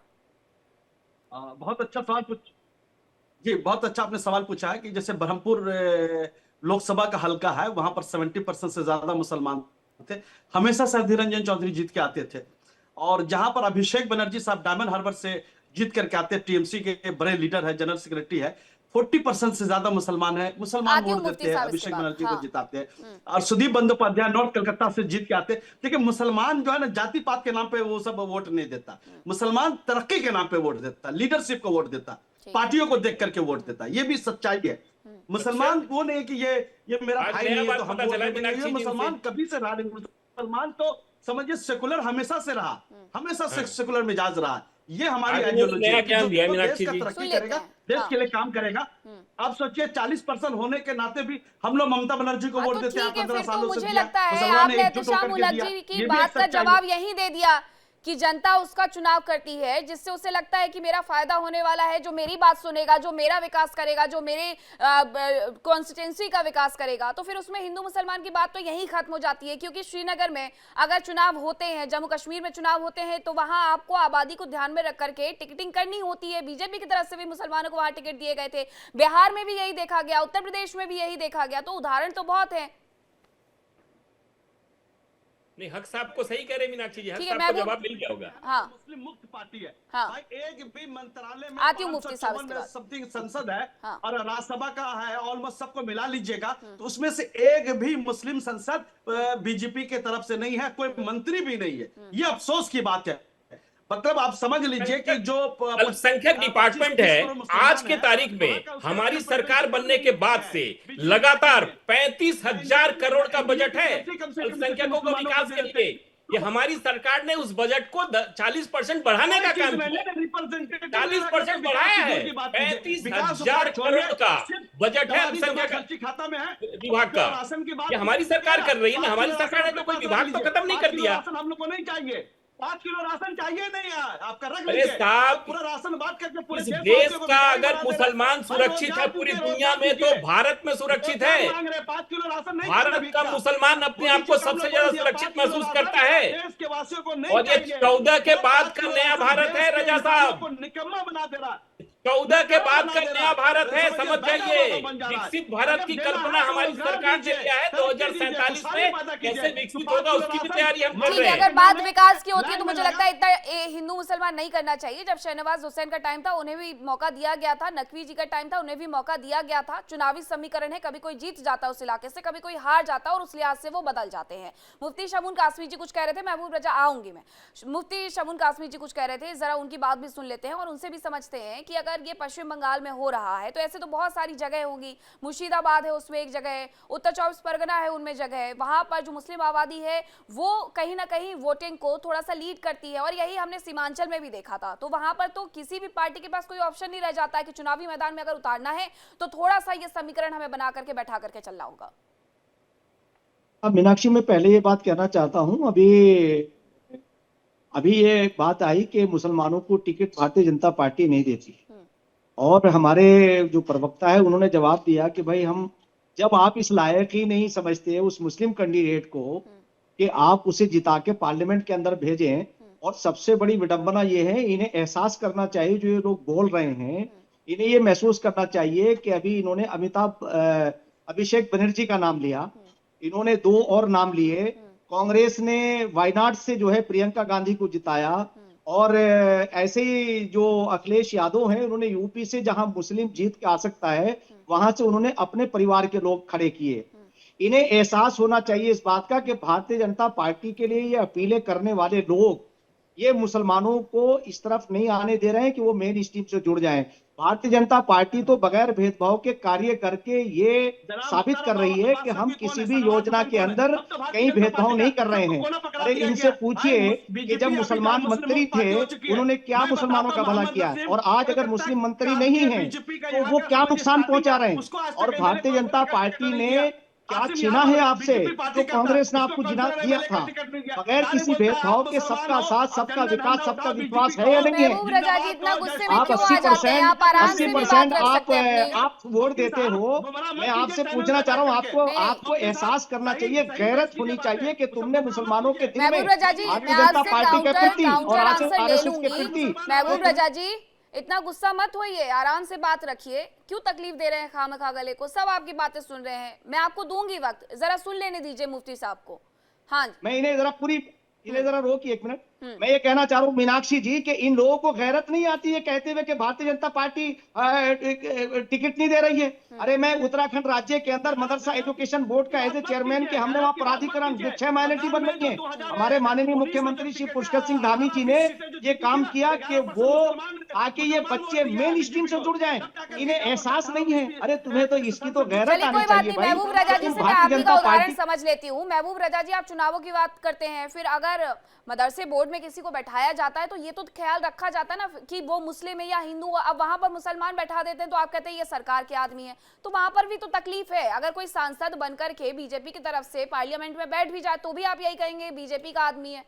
S7: बहुत अच्छा सवाल जी, बहुत अच्छा आपने सवाल पूछा है कि जैसे बरहमपुर लोकसभा का हल्का है, वहां पर 70% से ज्यादा मुसलमान थे। हमेशा से अधीर रंजन चौधरी जीत के आते थे, और जहां पर अभिषेक बनर्जी साहब डायमंड हार्बर से जीत करके आते, टीएमसी के बड़े लीडर है, जनरल सेक्रेटरी है, 40% से ज्यादा मुसलमान है, मुसलमान वोट देते हैं, अभिषेक बनर्जी को जिताते हैं। और सुदीप बंदोपाध्याय नॉर्थ कलकत्ता से जीत के आते। देखिए, मुसलमान जो है ना, जाति पात के नाम पे वो सब वोट नहीं देता, मुसलमान तरक्की के नाम पे वोट देता, लीडरशिप को वोट देता, पार्टियों को देख करके वोट देता। ये भी सच्चाई है। मुसलमान वो नहीं कि ये मेरा भाई नहीं है तो हम वोट देंगे। ये मुसलमान कभी से रहा नहीं। मुसलमान तो समझिए सेकुलर हमेशा से रहा, हमेशा से सेकुलर मिजाज रहा। ये हमारी आइडियोलॉजी है। देश का तरक्की करेगा, देश के लिए काम करेगा। आप सोचिए 40% होने के नाते भी हम लोग ममता बनर्जी को वोट देते हैं 15 सालों से।
S1: मुझे लगता है आपने एहतशाम उल हक जी की बात का जवाब यही दे दिया कि जनता उसका चुनाव करती है जिससे उसे लगता है कि मेरा फायदा होने वाला है, जो मेरी बात सुनेगा, जो मेरा विकास करेगा, जो मेरे कॉन्स्टिट्यूंसी का विकास करेगा। तो फिर उसमें हिंदू मुसलमान की बात तो यही खत्म हो जाती है, क्योंकि श्रीनगर में अगर चुनाव होते हैं, जम्मू कश्मीर में चुनाव होते हैं, तो वहां आपको आबादी को ध्यान में रख करके टिकटिंग करनी होती है। बीजेपी की तरफ से भी मुसलमानों को वहां टिकट दिए गए थे, बिहार में भी यही देखा गया, उत्तर प्रदेश में भी यही देखा गया। तो उदाहरण तो बहुत है।
S6: नहीं, हक साहब को सही कह रहे मीनाक्षी जी, हक
S1: ठीक है,
S6: साहब को जवाब मिल गया होगा।
S1: हाँ,
S7: मुस्लिम मुक्त पार्टी है।
S1: हाँ,
S7: भाई एक भी मंत्रालय में
S1: आती हूँ मुफ्ती साहब इसके बाद।
S7: समथिंग संसद है,
S1: हाँ,
S7: और राज्यसभा का है, ऑलमोस्ट सबको मिला लीजिएगा तो उसमें से एक भी मुस्लिम संसद बीजेपी के तरफ से नहीं है, कोई मंत्री भी नहीं है। ये अफसोस की बात है। मतलब आप समझ लीजिए कि जो
S6: अल्पसंख्यक डिपार्टमेंट है, आज के तारीख में हमारी सरकार बनने के बाद से लगातार 35,000 करोड़ का बजट है अल्पसंख्यकों को विकास के लिए। ये हमारी सरकार ने उस बजट को 40% बढ़ाने का काम किया, 40% बढ़ाया है। 35,000 करोड़ का बजट है अल्पसंख्यक
S7: खाता में है
S6: विभाग का।
S7: राशन की बात
S6: ये हमारी सरकार कर रही है ना, हमारी सरकार ने तो कोई विभाग तो खत्म नहीं कर दिया।
S7: राशन हम लोग को नहीं चाहिए, 5 किलो राशन चाहिए नहीं यार, आपका रख
S6: अरे
S7: लीजिए।
S6: साहब,
S7: पूरा राशन बात करके पूरे
S6: इस देश का अगर मुसलमान सुरक्षित है पूरी दुनिया में तो भारत में सुरक्षित है।
S7: 5 किलो राशन नहीं,
S6: भारत का मुसलमान अपने आप को सबसे ज्यादा सुरक्षित महसूस करता है।
S7: देश के वासियों को नहीं
S6: और ये
S7: चाहिए।
S6: 14 के बाद का नया भारत है रजा साहब,
S7: निकम्मा बना दे रहा,
S6: 14 के बाद का नया भारत है, समझ जाइए। विकसित भारत की कल्पना हमारी सरकार ने किया है, 2047 में कैसे विकसित होगा उसकी भी तैयारी हम कर
S1: ठीक
S6: रहे
S1: है,
S6: हैं।
S1: अगर बात विकास की होती है तो मुझे लगता है इतना हिंदू मुसलमान नहीं करना चाहिए। जब शहनवाज हुसैन का टाइम था उन्हें भी मौका दिया गया था, नकवी जी का टाइम था उन्हें भी मौका दिया गया था। चुनावी समीकरण है, कभी कोई जीत जाता है उस इलाके से, कभी कोई हार जाता है और उस लिहाज से वो बदल जाते हैं। मुफ्ती शमून कासमी जी कुछ कह रहे थे, महबूब रजा आऊंगी मैं। मुफ्ती शमून कासमी जी कुछ कह रहे थे, जरा उनकी बात भी सुन लेते हैं और उनसे भी समझते हैं कि अगर ये पश्चिम बंगाल में हो रहा है तो ऐसे तो बहुत सारी जगह होंगी। मुर्शिदाबाद है उसमें एक जगह है, उत्तर 24 परगना है उनमें जगह है, वहां पर जो मुस्लिम आबादी है वो कहीं ना कहीं वोटिंग को थोड़ा सा लीड करती है और यही हमने सीमांचल में भी देखा था। तो वहां पर तो किसी भी पार्टी के पास कोई ऑप्शन नहीं रह जाता है कि चुनावी मैदान में अगर उतारना है तो थोड़ा सा ये समीकरण हमें बना करके बैठा करके चलना होगा।
S8: अब मीनाक्षी, मैं पहले ये बात कहना चाहता हूं, अभी ये बात आई कि मुसलमानों को टिकट भारतीय जनता पार्टी नहीं देती और हमारे जो प्रवक्ता है उन्होंने जवाब दिया कि भाई हम, जब आप इस लायक ही नहीं समझते उस मुस्लिम कैंडिडेट को कि आप उसे जिता के पार्लियामेंट के अंदर भेजें, और सबसे बड़ी विडंबना ये है, इन्हें एहसास करना चाहिए, जो ये लोग बोल रहे हैं इन्हें ये महसूस करना चाहिए कि अभी इन्होंने अभिषेक बनर्जी का नाम लिया, इन्होंने 2 और नाम लिए, कांग्रेस ने वायनाड से जो है प्रियंका गांधी को जिताया, और ऐसे ही जो अखिलेश यादव हैं उन्होंने यूपी से जहां मुस्लिम जीत के आ सकता है वहां से उन्होंने अपने परिवार के लोग खड़े किए। इन्हें एहसास होना चाहिए इस बात का कि भारतीय जनता पार्टी के लिए ये अपीलें करने वाले लोग ये मुसलमानों को इस तरफ नहीं आने दे रहे हैं कि वो मेन स्ट्रीम से जुड़ जाएं। भारतीय जनता पार्टी तो बगैर भेदभाव के कार्य करके ये साबित कर रही है कि हम किसी भी योजना के अंदर कहीं भेदभाव नहीं कर रहे हैं। अरे इनसे पूछिए कि जब मुसलमान मंत्री थे उन्होंने क्या मुसलमानों का भला किया, और आज अगर मुस्लिम मंत्री नहीं है तो वो क्या नुकसान पहुंचा रहे हैं। और भारतीय जनता पार्टी ने क्या छीना है आपसे जो कांग्रेस ने आपको जिना दिया था, बगैर किसी भेदभाव के सबका साथ, सबका विकास, सबका विश्वास है या नहीं है।
S1: महबूब रजा जी इतना गुस्से में
S8: आप
S1: क्यों आ जाते हैं? आप आराम से भी बात
S8: 80%
S1: कर सकते हैं अपनी।
S8: आप वोट देते हो। मैं आपसे पूछना चाह रहा हूँ, आपको एहसास करना चाहिए, गैरत होनी चाहिए कि तुमने मुसलमानों के दिल में
S1: महबूब रजा जी,
S8: भारतीय
S1: मैं
S8: जनता
S1: आपसे
S8: पार्टी के प्रति और
S1: काउंटर आंसर ले
S8: आरएसएस के
S1: लूंगी।
S8: प्रति।
S1: महबूब रजा जी इतना गुस्सा मत होइए, आराम से बात रखिए, क्यों तकलीफ दे रहे हैं खामखा गले को? सब आपकी बातें सुन रहे हैं, मैं आपको दूंगी वक्त, जरा सुन लेने दीजिए मुफ्ती साहब को। हाँ,
S8: मैं इन्हें जरा रोकिए 1 मिनट। मैं ये कहना चाह रहा हूँ मीनाक्षी जी कि इन लोगों को गैरत नहीं आती है कहते हुए कि भारतीय जनता पार्टी टिकट नहीं दे रही है। अरे मैं उत्तराखंड राज्य के अंदर मदरसा एजुकेशन बोर्ड का एज ए चेयरमैन के हमने वहाँ प्राधिकरण 6 माइनॉरिटी बन रही है। हमारे माननीय मुख्यमंत्री श्री पुष्कर सिंह धामी जी ने ये काम किया कि वो आके ये बच्चे मेन स्ट्रीम से जुड़ जाएं। इन्हें एहसास नहीं है। अरे तुम्हें तो इसकी तो गैरत
S1: चलिए
S8: आनी
S1: कोई बात
S8: चाहिए
S1: नहीं।
S8: भाई।
S1: महबूब रजा जी से मैं आप ही का उदाहरण समझ लेती हूँ। महबूब रजा जी, आप चुनावों की बात करते हैं, फिर अगर मदरसे बोर्ड में किसी को बैठाया जाता है तो ये तो ख्याल रखा जाता है ना कि वो मुस्लिम है या हिंदू। अब वहां पर मुसलमान बैठा देते हैं तो आप कहते हैं ये सरकार के आदमी है, तो वहां पर भी तो तकलीफ है। अगर कोई सांसद बनकर के बीजेपी की तरफ से पार्लियामेंट में बैठ भी जाए तो भी आप यही कहेंगे बीजेपी का आदमी है।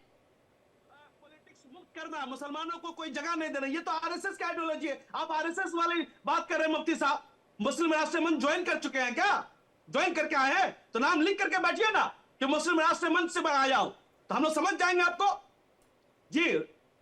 S7: पॉलिटिक्स मुक्त करना, मुसलमानों को कोई जगह नहीं देना, ये तो आरएसएस की आइडियोलॉजी है। आप आरएसएस वाली बात कर रहे हैं मुफ्ती साहब। मुस्लिम राष्ट्र मंच ज्वाइन कर चुके हैं क्या? ज्वाइन करके आए हैं तो नाम लिख करके बैठिए ना कि मुस्लिम राष्ट्र मंच से आया हूं, तो हम लोग समझ जाएंगे आपको। जी,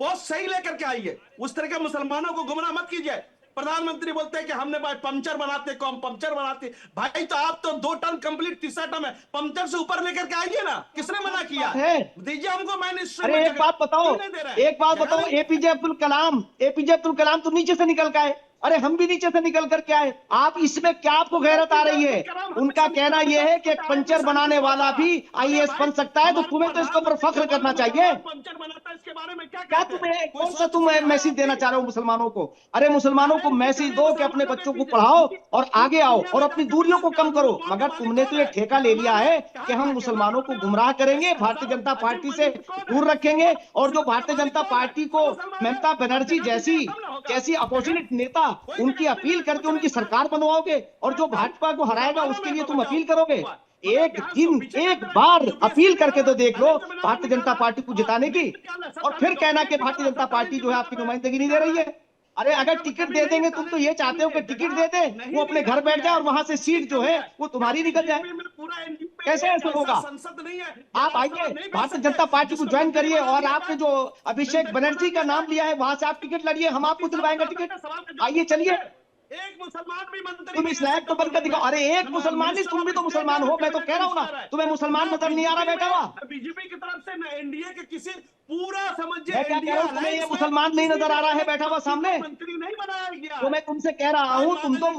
S7: पोस्ट सही लेकर के आइए, उस तरह के मुसलमानों को गुमराह मत कीजिए। प्रधानमंत्री बोलते हैं कि हमने भाई पंचर बनाते, कौन पंचर बनाते। भाई तो आप तो 2 टर्म कंप्लीट, तीसरा टर्म है, पंचर से ऊपर लेकर के आइए ना। किसने मना किया? दीजिए हमको मिनिस्ट्री।
S8: अरे एक बात बताओ, एपीजे अब्दुल कलाम तो नीचे से निकल के आए। अरे हम भी नीचे से निकल कर के आए। आप इसमें क्या आपको गैरत आ रही है? उनका कहना यह है कि एक पंचर बनाने वाला भी आईएएस बन सकता है, तो तुम्हें तो इसके ऊपर फख्र करना चाहिए। क्या तुम्हें कौन सा तुम मैसेज देना चाह रहे हो मुसलमानों को? अरे मुसलमानों को मैसेज दो कि अपने बच्चों को पढ़ाओ और आगे आओ और अपनी दूरियों को कम करो। मगर तुमने तो ये ठेका ले लिया है कि हम मुसलमानों को गुमराह करेंगे, भारतीय जनता पार्टी से दूर रखेंगे, और जो भारतीय जनता पार्टी को ममता बनर्जी जैसी अपोजिट नेता उनकी अपील करके उनकी सरकार बनवाओगे, और जो भाजपा को हराएगा उसके लिए तुम अपील करोगे। एक बार अपील करके तो देख लो भारतीय जनता पार्टी को जिताने की, और फिर कहना कि भारतीय जनता पार्टी जो है आपकी नुमाइंदगी नहीं दे रही है। अरे अगर टिकट दे देंगे, तुम तो ये चाहते हो कि टिकट दे दे, वो अपने घर बैठ जाए और वहां से सीट जो है वो तुम्हारी निकल जाए। कैसे ऐसा होगा? आप आइए, भारतीय जनता पार्टी को ज्वाइन करिए, और आपने जो अभिषेक बनर्जी का नाम लिया है वहां से आप टिकट लड़िए, हम आपको दिलवाएंगे टिकट। आइए चलिए,
S7: एक मुसलमान भी मंत्री
S8: तुम इस लायक तो बनकर दिखाओ। अरे एक मुसलमान नहीं, तुम भी तो मुसलमान हो, मैं तो कह रहा हूँ ना, तुम्हें मुसलमान नजर नहीं आ रहा बेटा? हुआ
S7: बीजेपी की तरफ से एनडीए के किसी पूरा समझिए,
S8: मैं क्या कह रहा हूँ, तुम्हें ये मुसलमान नहीं नजर आ रहा है बैठा हुआ सामने?
S7: मंत्री नहीं बनाया गया।
S8: तो मैं तुमसे कह रहा हूँ, तुम तो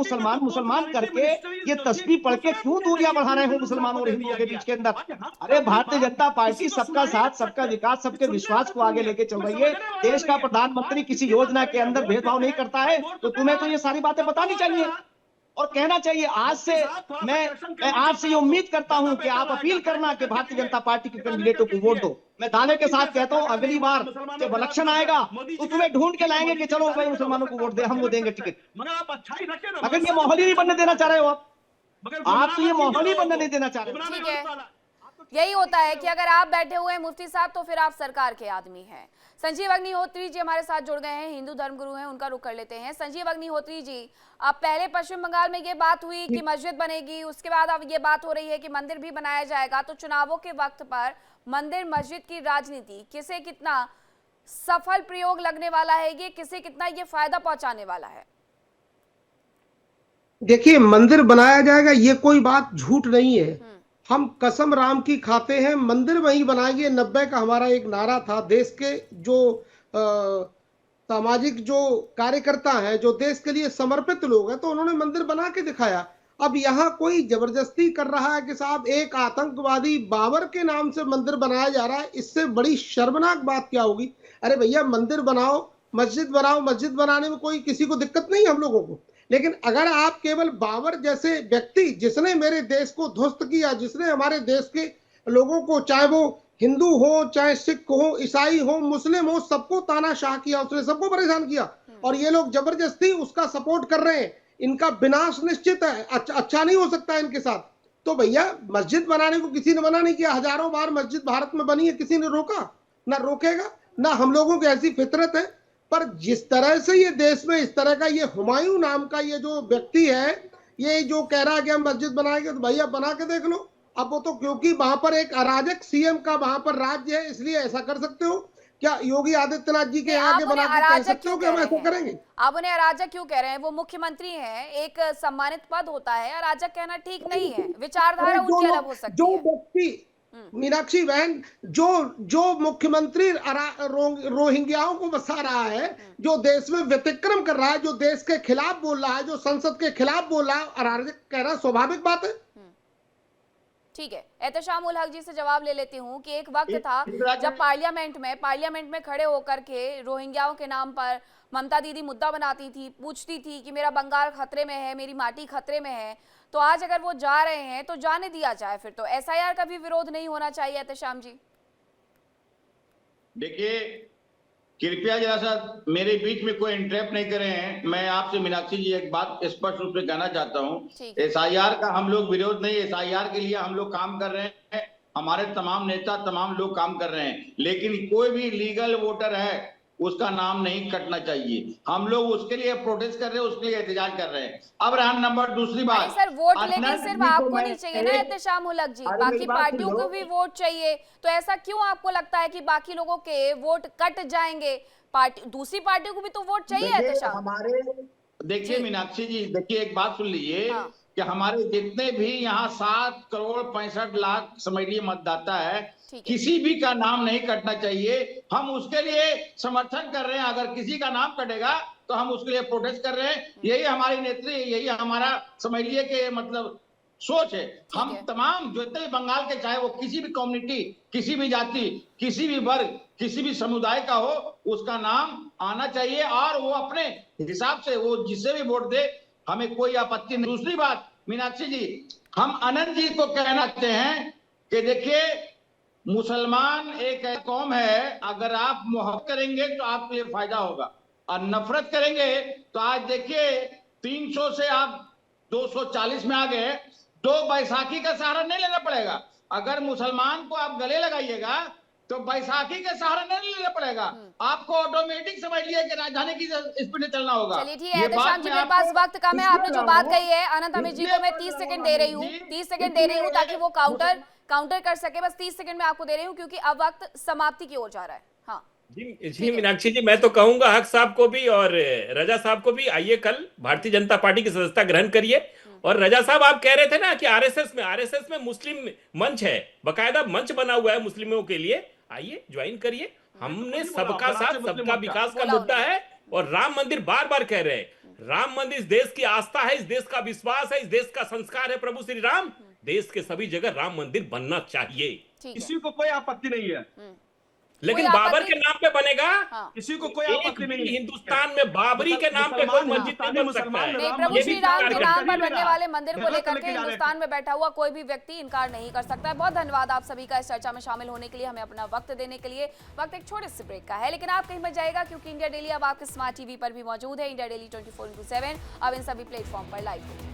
S8: मुसलमान करके ये तस्बीह पढ़ के क्यों दूरियां बढ़ा रहे हो मुसलमानों और हिंदुओं के बीच के अंदर? अरे भारतीय जनता पार्टी सबका साथ, सबका विकास, सबके विश्वास को आगे लेके चल रही है। देश का प्रधानमंत्री किसी योजना के अंदर भेदभाव नहीं करता है, तो तुम्हें तो ये सारी बातें बतानी चाहिए और कहना चाहिए। आज से मैं आपसे ये उम्मीद करता हूं कि आप अपील करना कि भारतीय जनता पार्टी के कैंडिडेटों को वोट दो। मैं दावे के साथ कहता हूं, अगली बार जब इलेक्शन आएगा तो तुम्हें ढूंढ के लाएंगे कि चलो भाई मुसलमानों को वोट दे, हम वो देंगे टिकट। मगर ये माहौल ही नहीं बनने देना चाह रहे हो आप तो ये माहौल ही बनने नहीं देना चाह रहे हो।
S1: ठीक है, यही होता है कि अगर आप बैठे हुए हैं मुफ्ती साहब तो फिर आप सरकार के आदमी हैं। संजीव अग्निहोत्री जी हमारे साथ जुड़ गए हैं, हिंदू धर्मगुरु हैं, उनका रुख कर लेते हैं। संजीव अग्निहोत्री जी, अब पहले पश्चिम बंगाल में ये बात हुई कि मस्जिद बनेगी, उसके बाद अब ये बात हो रही है कि मंदिर भी बनाया जाएगा, तो चुनावों के वक्त पर मंदिर मस्जिद की राजनीति किसे कितना सफल प्रयोग लगने वाला है, ये किसे कितना ये फायदा पहुंचाने वाला है?
S11: देखिए, मंदिर बनाया जाएगा ये कोई बात झूठ नहीं है, हम कसम राम की खाते हैं, मंदिर वहीं बनाएंगे। 90 का हमारा एक नारा था, देश के जो सामाजिक जो कार्यकर्ता हैं, जो देश के लिए समर्पित लोग हैं, तो उन्होंने मंदिर बना के दिखाया। अब यहाँ कोई जबरदस्ती कर रहा है कि साहब एक आतंकवादी बाबर के नाम से मंदिर बनाया जा रहा है, इससे बड़ी शर्मनाक बात क्या होगी? अरे भैया, मंदिर बनाओ, मस्जिद बनाओ, मस्जिद बनाने में कोई किसी को दिक्कत नहीं हम लोगों को, लेकिन अगर आप केवल बाबर जैसे व्यक्ति, जिसने मेरे देश को ध्वस्त किया, जिसने हमारे देश के लोगों को, चाहे वो हिंदू हो, चाहे सिख हो, ईसाई हो, मुस्लिम हो, सबको तानाशाह किया, उसने सबको परेशान किया, और ये लोग जबरदस्ती उसका सपोर्ट कर रहे हैं, इनका विनाश निश्चित है, अच्छा नहीं हो सकता इनके साथ। तो भैया, मस्जिद बनाने को किसी ने मना नहीं किया, हजारों बार मस्जिद भारत में बनी है, किसी ने रोका ना रोकेगा, ना हम लोगों की ऐसी फितरत है। पर जिस तरह से ये देश में इस तरह का ये हुमायूं नाम का ये जो व्यक्ति है, ये जो कह रहा है कि हम मस्जिद बनाएंगे, तो भैया बना के देख लो। अब वो तो क्योंकि वहां पर एक अराजक सीएम का वहां पर राज्य है, इसलिए ऐसा कर सकते हो क्या? योगी आदित्यनाथ जी के आगे बना के कह सकते हो कि हम ऐसा करेंगे?
S1: आप उन्हें अराजक क्यों कह रहे हैं? वो मुख्यमंत्री हैं, एक सम्मानित पद होता है, अराजक कहना ठीक नहीं है, विचारधारा उनकी अलग हो सकती है।
S11: जो व्यक्ति, मीनाक्षी बहन, जो मुख्यमंत्री रोहिंग्याओं को बसा रहा है, जो देश में व्यतिक्रम कर रहा है, जो देश के खिलाफ बोल रहा है, जो संसद के खिलाफ बोल रहा है, अराजक कहना स्वाभाविक बात है।
S1: ठीक है, एहतशाम उल हक जी से जवाब ले लेती हूँ कि एक वक्त था जब पार्लियामेंट में खड़े होकर के रोहिंग्याओं के नाम पर ममता दीदी मुद्दा बनाती थी, पूछती थी कि मेरा बंगाल खतरे में है, मेरी माटी खतरे में है, तो आज अगर वो जा रहे हैं तो जाने दिया जाए, फिर तो एसआईआर का भी विरोध नहीं होना चाहिए। एहतशाम जी,
S5: देखिए, कृपया जरा सा मेरे बीच में कोई इंटरप्ट नहीं करे हैं। मैं आपसे मीनाक्षी जी एक बात स्पष्ट रूप से कहना चाहता हूँ, एसआईआर का हम लोग विरोध नहीं, एसआईआर के लिए हम लोग काम कर रहे हैं, हमारे तमाम नेता, तमाम लोग काम कर रहे हैं, लेकिन कोई भी लीगल वोटर है उसका नाम नहीं कटना चाहिए। हम लोग उसके लिए प्रोटेस्ट कर रहे हैं, उसके लिए एहतजाज कर रहे हैं। अब रहा नंबर दूसरी बात,
S1: सर वोट लेके सिर्फ आपको नहीं चाहिए ना एहतशाम उल हक जी, बाकी पार्टियों को भी वोट चाहिए, तो ऐसा क्यों आपको लगता है कि बाकी लोगों के वोट कट जाएंगे? दूसरी पार्टियों को भी तो वोट चाहिए एहतशाम।
S5: हमारे देखिए मीनाक्षी जी, देखिए एक बात सुन लीजिए कि हमारे जितने भी यहाँ 7 करोड़ 65 लाख समझ लीजिए मतदाता है, किसी भी का नाम नहीं कटना चाहिए। हम उसके लिए समर्थन कर रहे हैं। अगर किसी का नाम कटेगा तो हम उसके लिए प्रोटेस्ट कर रहे हैं। यही हमारी नेत्री, यही हमारा समझ लिए कि मतलब सोच है। हम तमाम जितने भी बंगाल के, चाहे वो किसी भी कम्युनिटी, किसी भी जाति, किसी भी वर्ग, किसी भी समुदाय का हो, उसका नाम आना चाहिए और वो अपने हिसाब से वो जिसे भी वोट दे, हमें कोई आपत्ति नहीं। दूसरी बात मीनाक्षी जी, हम आनंद जी को कहना चाहते हैं कि देखिए मुसलमान एक कौम है, अगर आप मोहब्बत करेंगे तो आपको ये फायदा होगा, और नफरत करेंगे तो आज देखिए 300 से आप 240 में आ गए। तो बैसाखी का सहारा नहीं लेना पड़ेगा। अगर मुसलमान को आप गले लगाइएगा तो बैसाखी का सहारा नहीं लेना पड़ेगा, आपको ऑटोमेटिक समझ लिया कि राजधानी की स्पीड में चलना होगा।
S1: चलिए ठीक है देशांत जी, मेरे पास वक्त कम है। आपने जो बात कही है अनंत हमीद जी को मैं 30 सेकंड दे रही हूँ, 30 सेकंड दे रही हूँ ताकि वो काउंटर कर सके। बस 30 सेकंड में आपको दे रही हूँ क्योंकि अब वक्त समाप्ति की ओर जा रहा है। हाँ
S6: जी मीनाक्षी जी, मैं तो कहूंगा हक साहब को भी और रजा साहब को भी, आइए कल भारतीय जनता पार्टी की सदस्यता ग्रहण करिए। और रजा साहब, आप कह रहे थे ना कि आरएसएस में मुस्लिम मंच है, बकायदा मंच बना हुआ है मुस्लिमों के लिए, आइए ज्वाइन करिए। हमने सबका साथ सबका विकास का मुद्दा है। और राम मंदिर बार बार कह रहे हैं, राम मंदिर इस देश की आस्था है, इस देश का विश्वास है, इस देश का संस्कार है। प्रभु श्री राम, देश के सभी जगह राम मंदिर बनना चाहिए,
S7: किसी को कोई आपत्ति नहीं है,
S6: लेकिन बाबर के नाम पे बनेगा।
S7: किसी को कोई आपत्ति नहीं है।
S6: हिंदुस्तान में बाबरी के नाम पे कोई मस्जिद नहीं बन सकता है।
S1: नहीं, प्रभु श्री राम के नाम पर बनने वाले मंदिर को लेकर के हिंदुस्तान में बैठा हुआ कोई भी व्यक्ति इनकार नहीं कर सकता है। बहुत धन्यवाद आप सभी का इस चर्चा में शामिल होने के लिए, हमें अपना वक्त देने के लिए। वक्त एक छोटे से ब्रेक का है, लेकिन आप कहीं मत जाएगा क्योंकि इंडिया डेली अब आपके स्मार्ट टीवी पर भी मौजूद है। इंडिया डेली 24/7 अब इन सभी प्लेटफॉर्म पर लाइव होगी।